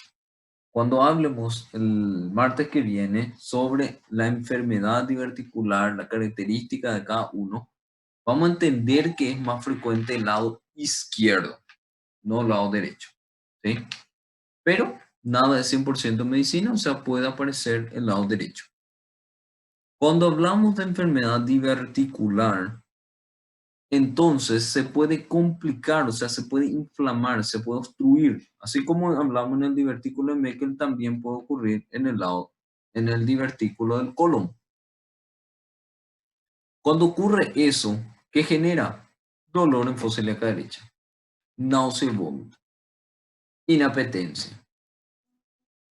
Cuando hablemos el martes que viene sobre la enfermedad diverticular, la característica de cada uno, vamos a entender que es más frecuente el lado izquierdo, no el lado derecho, ¿sí? Pero nada es 100% medicina, o sea, puede aparecer el lado derecho. Cuando hablamos de enfermedad diverticular, entonces se puede complicar, o sea, se puede inflamar, se puede obstruir. Así como hablamos en el divertículo de Meckel, también puede ocurrir en el divertículo del colon. Cuando ocurre eso, ¿qué genera? Dolor en fosa ilíaca derecha, náusea y vómito, inapetencia.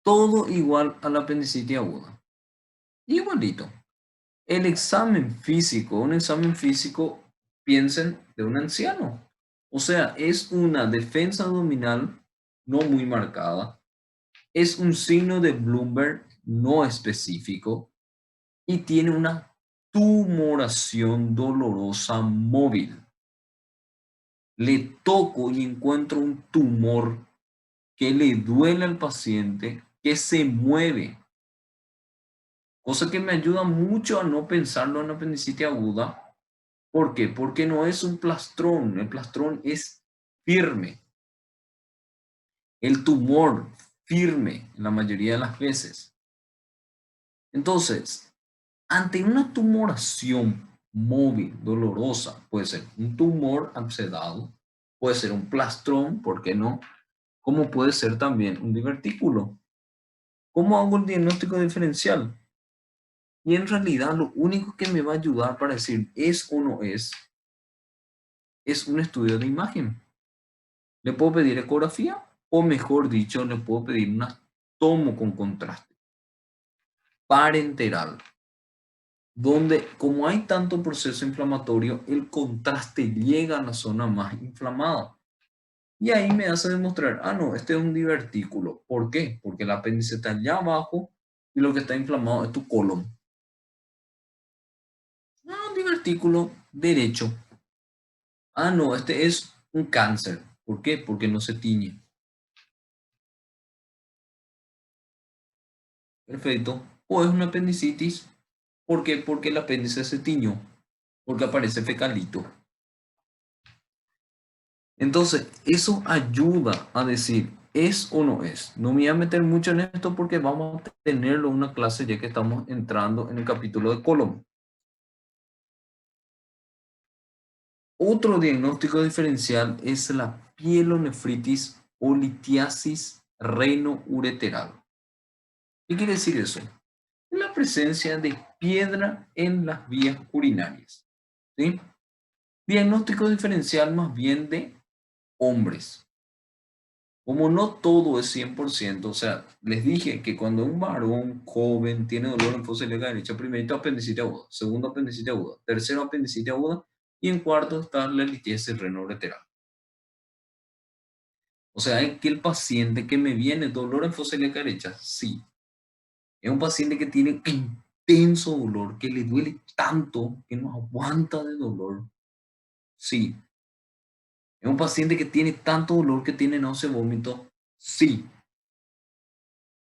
Todo igual a la apendicitis aguda. Igualito. El examen físico, un examen físico, piensen, de un anciano. O sea, es una defensa abdominal no muy marcada, es un signo de Bloomberg no específico y tiene una tumoración dolorosa móvil. Le toco y encuentro un tumor que le duele al paciente, que se mueve. Cosa que me ayuda mucho a no pensarlo en apendicitis aguda. ¿Por qué? Porque no es un plastrón, el plastrón es firme. El tumor firme la mayoría de las veces. Entonces, ante una tumoración móvil, dolorosa, puede ser un tumor abscedado, puede ser un plastrón, ¿por qué no? Como puede ser también un divertículo. ¿Cómo hago el diagnóstico diferencial? Y en realidad lo único que me va a ayudar para decir es o no es un estudio de imagen. Le puedo pedir ecografía o mejor dicho, le puedo pedir una tomo con contraste parenteral, donde como hay tanto proceso inflamatorio, el contraste llega a la zona más inflamada. Y ahí me hace demostrar, ah, no, este es un divertículo. ¿Por qué? Porque el apéndice está allá abajo y lo que está inflamado es tu colon. Ah, un divertículo derecho. Ah, no, este es un cáncer. ¿Por qué? Porque no se tiñe. Perfecto. O es una apendicitis. ¿Por qué? Porque el apéndice se tiñó. Porque aparece fecalito. Entonces, eso ayuda a decir, ¿es o no es? No me voy a meter mucho en esto porque vamos a tenerlo en una clase ya que estamos entrando en el capítulo de colon. Otro diagnóstico diferencial es la pielonefritis o litiasis renoureteral. ¿Qué quiere decir eso? Es la presencia de piedra en las vías urinarias. ¿Sí? Diagnóstico diferencial más bien de hombres. Como no todo es 100%, o sea, les dije que cuando un varón joven tiene dolor en fosa ilíaca derecha, primero apendicitis aguda, segundo apendicitis aguda, tercero apendicitis aguda y en cuarto está la litiasis renoureteral. O sea, es que el paciente que me viene dolor en fosa ilíaca derecha, sí. Es un paciente que tiene intenso dolor, que le duele tanto que no aguanta de dolor. Sí. Es un paciente que tiene tanto dolor que tiene náusea y vómito. Sí.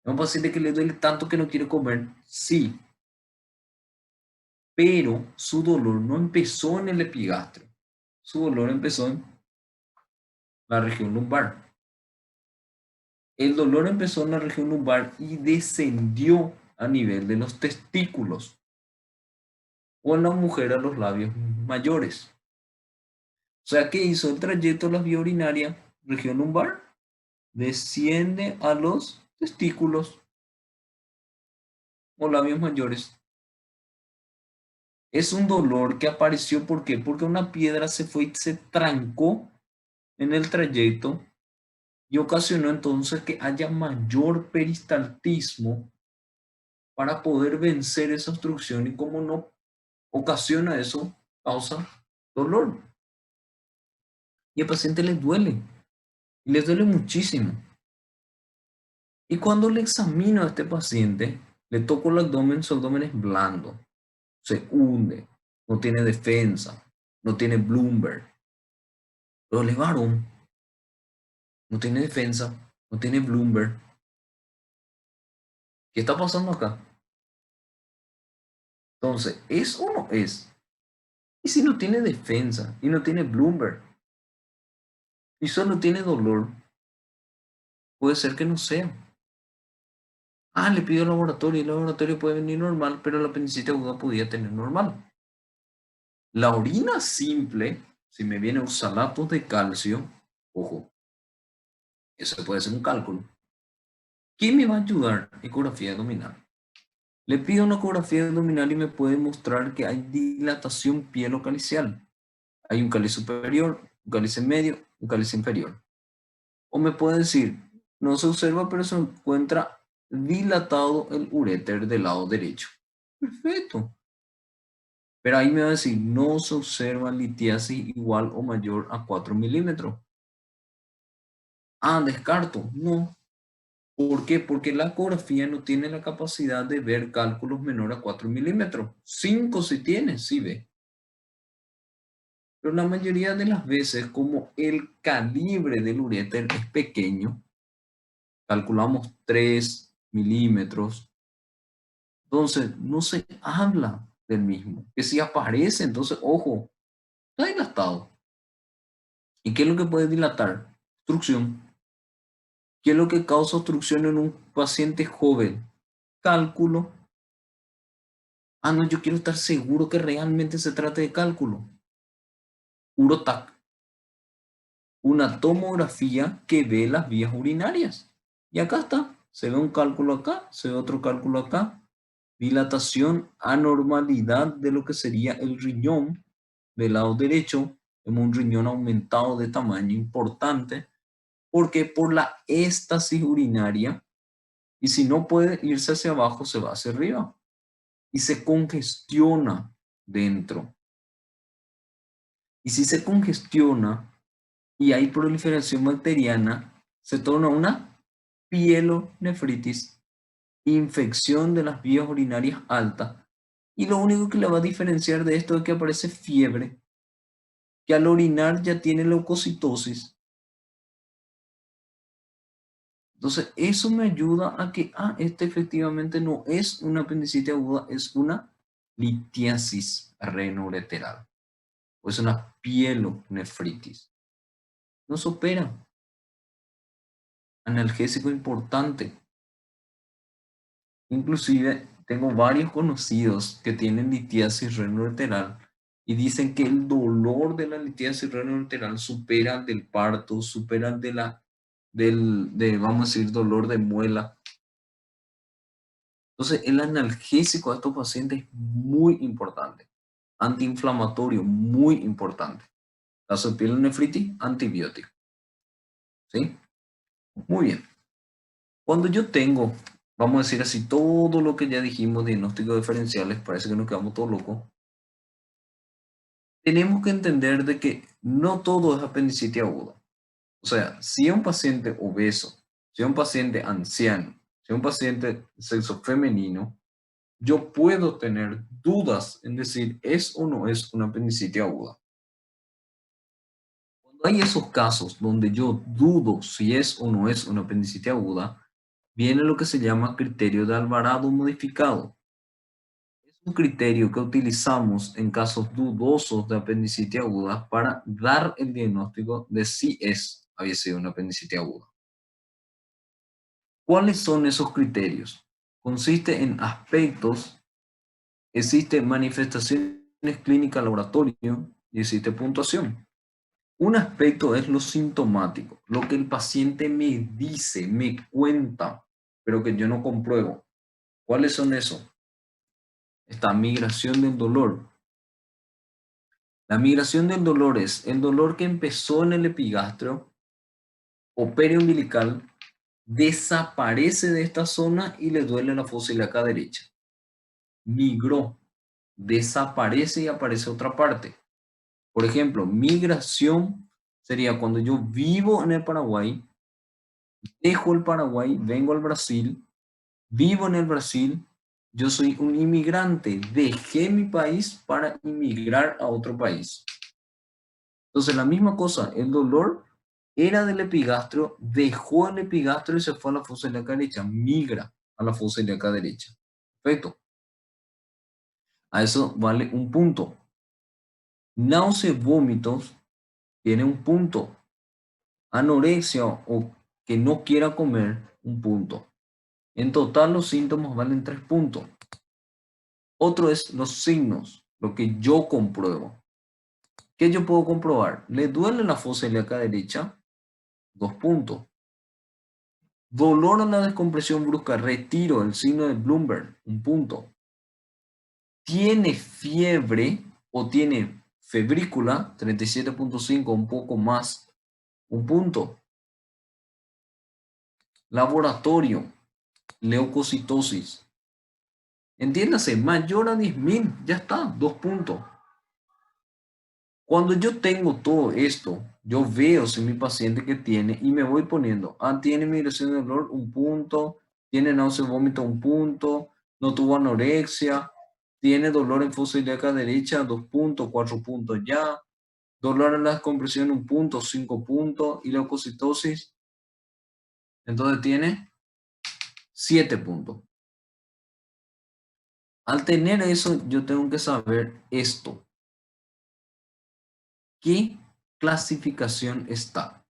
Es un paciente que le duele tanto que no quiere comer. Sí. Pero su dolor no empezó en el epigastrio. Su dolor empezó en la región lumbar. El dolor empezó en la región lumbar y descendió a nivel de los testículos o en la mujer a los labios mayores. O sea, ¿qué hizo? El trayecto de la vía urinaria, región lumbar, desciende a los testículos o labios mayores. Es un dolor que apareció, ¿por qué? Porque una piedra se fue y se trancó en el trayecto y ocasionó entonces que haya mayor peristaltismo para poder vencer esa obstrucción y como no ocasiona eso, causa dolor. Y al paciente le duele, y le duele muchísimo. Y cuando le examino a este paciente, le toco el abdomen, su abdomen es blando, se hunde, no tiene defensa, no tiene Bloomberg. Pero el varón no tiene defensa, no tiene Bloomberg. ¿Qué está pasando acá? Entonces, ¿es o no es? Y si no tiene defensa y no tiene Bloomberg y solo tiene dolor, puede ser que no sea. Ah, le pido al laboratorio y el laboratorio puede venir normal, pero la apendicitis aguda podía tener normal. La orina simple, si me viene oxalatos de calcio, ojo, eso puede ser un cálculo. ¿Qué me va a ayudar? Ecografía abdominal. Le pido una ecografía abdominal y me puede mostrar que hay dilatación pielocalicial. Hay un cáliz superior, un cáliz medio, un cáliz inferior. O me puede decir, no se observa, pero se encuentra dilatado el uréter del lado derecho. Perfecto. Pero ahí me va a decir, no se observa litiasis igual o mayor a 4 milímetros. Ah, descarto. No. ¿Por qué? Porque la ecografía no tiene la capacidad de ver cálculos menores a 4 milímetros. 5 sí tiene, sí ve. Pero la mayoría de las veces, como el calibre del uréter es pequeño, calculamos 3 milímetros, entonces no se habla del mismo. Que si aparece, entonces, ojo, está dilatado. ¿Y qué es lo que puede dilatar? Obstrucción. ¿Qué es lo que causa obstrucción en un paciente joven? Cálculo. Ah, no, yo quiero estar seguro que realmente se trate de cálculo. Urotac. Una tomografía que ve las vías urinarias. Y acá está. Se ve un cálculo acá, se ve otro cálculo acá. dilatación, anormalidad de lo que sería el riñón del lado derecho, vemos un riñón aumentado de tamaño importante, porque por la éstasis urinaria, y si no puede irse hacia abajo, se va hacia arriba, y se congestiona dentro. Y si se congestiona y hay proliferación bacteriana, se torna una pielonefritis, infección de las vías urinarias altas. Y lo único que le va a diferenciar de esto es que aparece fiebre, que al orinar ya tiene leucocitosis. Entonces, eso me ayuda a que, este efectivamente no es una apendicitis aguda, es una litiasis renoureteral. O es una pielonefritis. No se opera. Analgésico importante. Inclusive tengo varios conocidos que tienen litiasis renoureteral y dicen que el dolor de la litiasis renoureteral supera el del parto, supera el de, vamos a decir, dolor de muela. Entonces, el analgésico a estos pacientes es muy importante. Antiinflamatorio, muy importante. Caso de pielonefritis, antibiótico. ¿Sí? Muy bien. Cuando yo tengo, vamos a decir así, todo lo que ya dijimos, diagnósticos diferenciales, parece que nos quedamos todos locos. Tenemos que entender de que no todo es apendicitis aguda. O sea, si es un paciente obeso, si es un paciente anciano, si es un paciente de sexo femenino, yo puedo tener dudas en decir es o no es una apendicitis aguda. Cuando hay esos casos donde yo dudo si es o no es una apendicitis aguda, viene lo que se llama criterio de Alvarado modificado. Es un criterio que utilizamos en casos dudosos de apendicitis aguda para dar el diagnóstico de si había sido una apendicitis aguda. ¿Cuáles son esos criterios? Consiste en aspectos, existe manifestaciones clínicas laboratorio y existe puntuación. Un aspecto es lo sintomático, lo que el paciente me dice, me cuenta, pero que yo no compruebo. ¿Cuáles son esos? Esta migración del dolor. La migración del dolor es el dolor que empezó en el epigastrio o periumbilical, desaparece de esta zona y le duele la fosa ilíaca derecha. Migró, desaparece y aparece otra parte. Por ejemplo, migración sería cuando yo vivo en el Paraguay, dejo el Paraguay, vengo al Brasil, vivo en el Brasil, yo soy un inmigrante, dejé mi país para inmigrar a otro país. Entonces la misma cosa, el dolor era del epigastrio, dejó el epigastrio y se fue a la fosa ilíaca derecha, migra a la fosa ilíaca derecha. Perfecto. A eso vale un punto. Náuseas, vómitos, tiene un punto. Anorexia o que no quiera comer, un punto. En total los síntomas valen 3 puntos. Otro es los signos, lo que yo compruebo. ¿Qué yo puedo comprobar? ¿Le duele la fosa ilíaca derecha? 2 puntos. Dolor a la descompresión brusca, retiro, el signo de Bloomberg, 1 punto. ¿Tiene fiebre o tiene febrícula? 37.5, un poco más, 1 punto. Laboratorio, leucocitosis. Entiéndase, mayor a 10.000, ya está, 2 puntos. Cuando yo tengo todo esto, yo veo si mi paciente que tiene y me voy poniendo, tiene migración de dolor, 1 punto, tiene náusea, vómito, 1 punto, no tuvo anorexia, tiene dolor en fosa ilíaca derecha, 2 puntos, 4 puntos ya, dolor en la descompresión, 1 punto, 5 puntos, y leucocitosis, entonces tiene 7 puntos. Al tener eso, yo tengo que saber esto. ¿Qué clasificación está?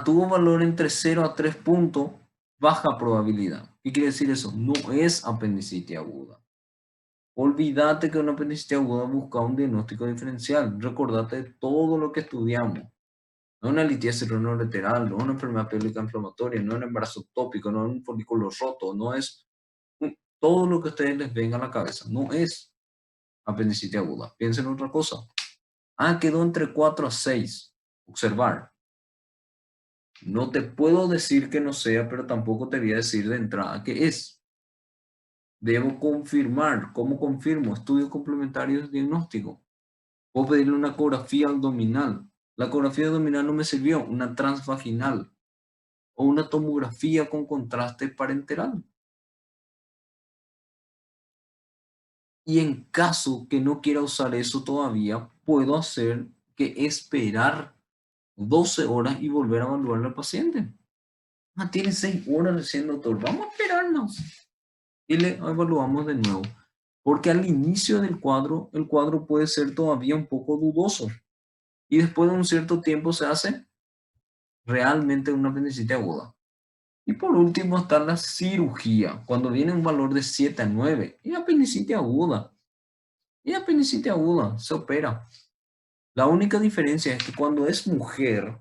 Tuvo valor entre 0 a 3 puntos, baja probabilidad. ¿Qué quiere decir eso? No es apendicitis aguda. Olvídate que una apendicitis aguda busca un diagnóstico diferencial. Recordate de todo lo que estudiamos. No es una litiasis renoureteral, no es una enfermedad pélvica inflamatoria, no es un embarazo ectópico, no es un folículo roto, no es todo lo que a ustedes les venga a la cabeza. No es apendicitis aguda. Piensen en otra cosa. Quedó entre 4 a 6. Observar. No te puedo decir que no sea, pero tampoco te voy a decir de entrada que es. Debo confirmar. ¿Cómo confirmo? Estudio complementario de diagnóstico. Puedo pedirle una ecografía abdominal. La ecografía abdominal no me sirvió. Una transvaginal. O una tomografía con contraste parenteral. Y en caso que no quiera usar eso todavía, puedo hacer que esperar 12 horas y volver a evaluar al paciente. Tiene 6 horas recién, doctor. Vamos a esperarnos. Y le evaluamos de nuevo. Porque al inicio del cuadro, el cuadro puede ser todavía un poco dudoso. Y después de un cierto tiempo se hace realmente una apendicitis aguda. Y por último está la cirugía. Cuando viene un valor de 7 a 9, es apendicitis aguda. Y apendicitis aguda se opera. La única diferencia es que cuando es mujer,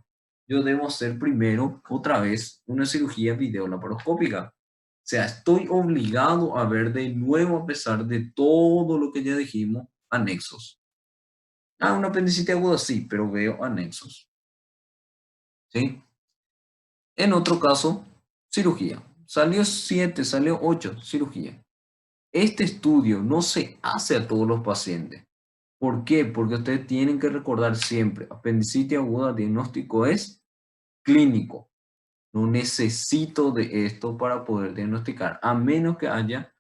yo debo hacer primero, otra vez, una cirugía videolaparoscópica. O sea, estoy obligado a ver de nuevo, a pesar de todo lo que ya dijimos, anexos. Una apendicitis aguda sí, pero veo anexos. ¿Sí? En otro caso, cirugía. Salió 7, salió 8, cirugía. Este estudio no se hace a todos los pacientes. ¿Por qué? Porque ustedes tienen que recordar siempre, apendicitis aguda, diagnóstico es clínico. No necesito de esto para poder diagnosticar, a menos que haya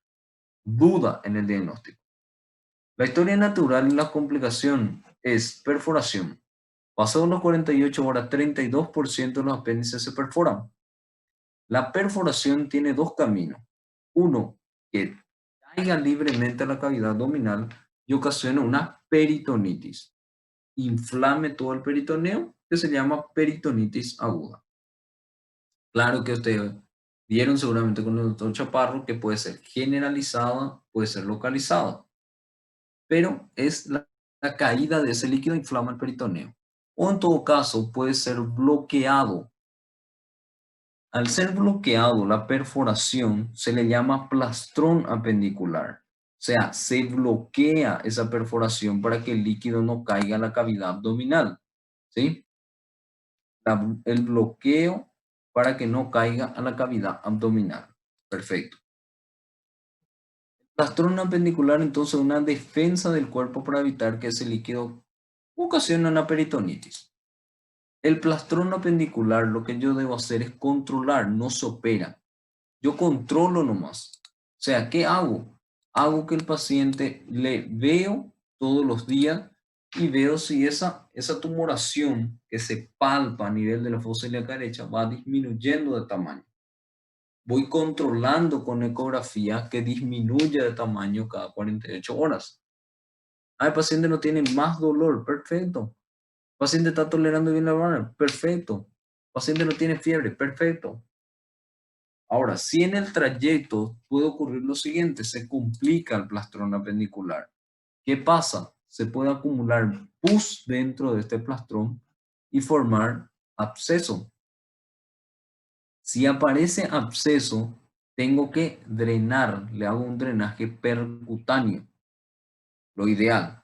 duda en el diagnóstico. La historia natural y la complicación es perforación. Pasado las 48 horas, 32% de los apéndices se perforan. La perforación tiene dos caminos. Uno, que caiga libremente a la cavidad abdominal y ocasiona una peritonitis. Inflame todo el peritoneo, que se llama peritonitis aguda. Claro que ustedes vieron seguramente con el doctor Chaparro que puede ser generalizada, puede ser localizada, pero es la caída de ese líquido inflama el peritoneo. O en todo caso puede ser bloqueado. Al ser bloqueado la perforación se le llama plastrón apendicular. O sea, se bloquea esa perforación para que el líquido no caiga a la cavidad abdominal. ¿Sí? El bloqueo para que no caiga a la cavidad abdominal. Perfecto. El plastrón apendicular entonces es una defensa del cuerpo para evitar que ese líquido ocasione una peritonitis. El plastrón apendicular lo que yo debo hacer es controlar, no se opera. Yo controlo nomás. O sea, ¿qué hago? Hago que el paciente le veo todos los días y veo si esa tumoración que se palpa a nivel de la fosa ilíaca derecha va disminuyendo de tamaño. Voy controlando con ecografía que disminuye de tamaño cada 48 horas. El paciente no tiene más dolor, perfecto. El paciente está tolerando bien la hora, perfecto. El paciente no tiene fiebre, perfecto. Ahora, si en el trayecto puede ocurrir lo siguiente, se complica el plastrón apendicular. ¿Qué pasa? Se puede acumular pus dentro de este plastrón y formar absceso. Si aparece absceso, tengo que drenar, le hago un drenaje percutáneo, lo ideal.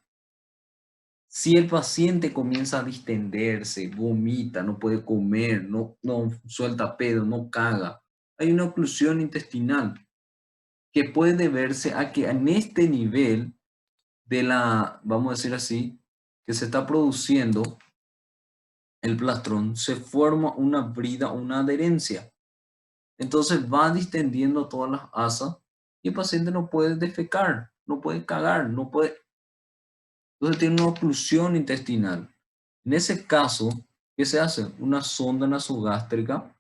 Si el paciente comienza a distenderse, vomita, no puede comer, no suelta pedo, no caga, hay una oclusión intestinal que puede deberse a que en este nivel de la, vamos a decir así, que se está produciendo el plastrón, se forma una brida, una adherencia. Entonces va distendiendo todas las asas y el paciente no puede defecar, no puede cagar, no puede. Entonces tiene una oclusión intestinal. En ese caso, ¿qué se hace? Una sonda nasogástrica,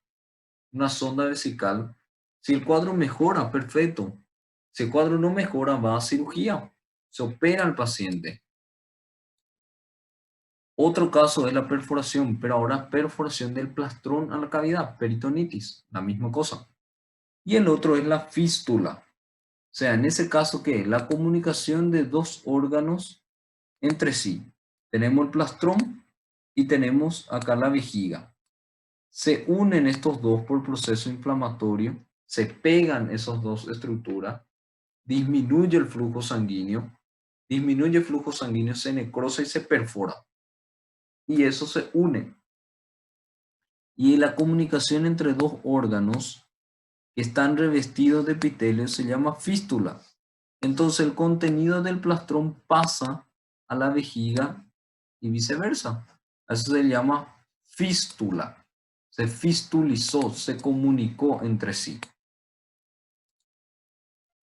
una sonda vesical. Si el cuadro mejora, perfecto. Si el cuadro no mejora, va a cirugía. Se opera al paciente. Otro caso es la perforación, pero ahora perforación del plastrón a la cavidad, peritonitis, la misma cosa. Y el otro es la fístula. O sea, en ese caso, ¿qué es? La comunicación de dos órganos entre sí. Tenemos el plastrón y tenemos acá la vejiga. Se unen estos dos por proceso inflamatorio, se pegan esas dos estructuras disminuye el flujo sanguíneo, se necrosa y se perfora. Y eso se une. Y la comunicación entre dos órganos que están revestidos de epitelio se llama fístula. Entonces el contenido del plastrón pasa a la vejiga y viceversa. Eso se llama fístula. Se fistulizó, se comunicó entre sí.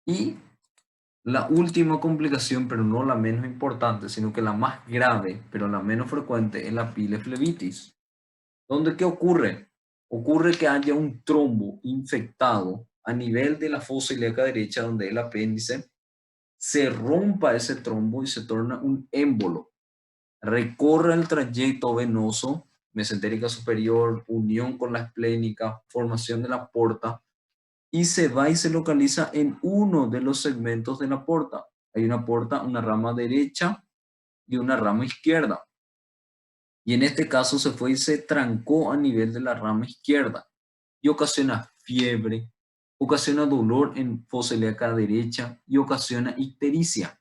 Y la última complicación, pero no la menos importante, sino que la más grave, pero la menos frecuente, es la pileflebitis. ¿Dónde qué ocurre? Ocurre que haya un trombo infectado a nivel de la fosa ilíaca derecha, donde es el apéndice, se rompa ese trombo y se torna un émbolo. Recorre el trayecto venoso, mesentérica superior, unión con la esplénica, formación de la porta, y se va y se localiza en uno de los segmentos de la porta. Hay una porta, una rama derecha y una rama izquierda. Y en este caso se fue y se trancó a nivel de la rama izquierda y ocasiona fiebre, ocasiona dolor en fosa ilíaca derecha y ocasiona ictericia.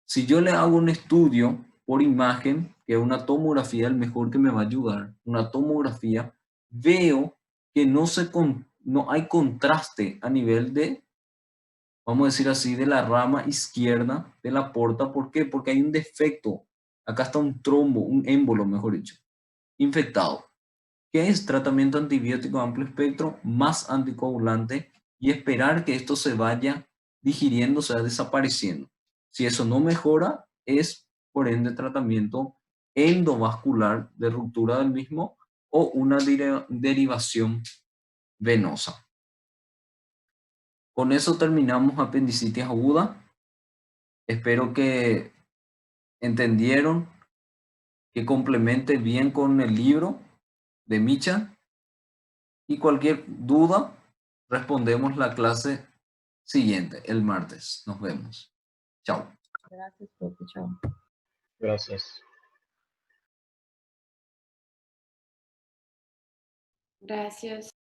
Si yo le hago un estudio por imagen, que es una tomografía, el mejor que me va a ayudar, una tomografía, veo que no hay contraste a nivel de, vamos a decir así, de la rama izquierda de la porta. ¿Por qué? Porque hay un defecto. Acá está un trombo, un émbolo, mejor dicho, infectado. ¿Qué es? Tratamiento antibiótico amplio espectro más anticoagulante y esperar que esto se vaya digiriendo, se vaya desapareciendo. Si eso no mejora, es por ende tratamiento endovascular de ruptura del mismo o una derivación venosa. Con eso terminamos apendicitis aguda. Espero que entendieron, que complemente bien con el libro de Micha. Y cualquier duda, respondemos la clase siguiente, el martes. Nos vemos. Chao. Gracias, profe. Chao. Gracias. Gracias.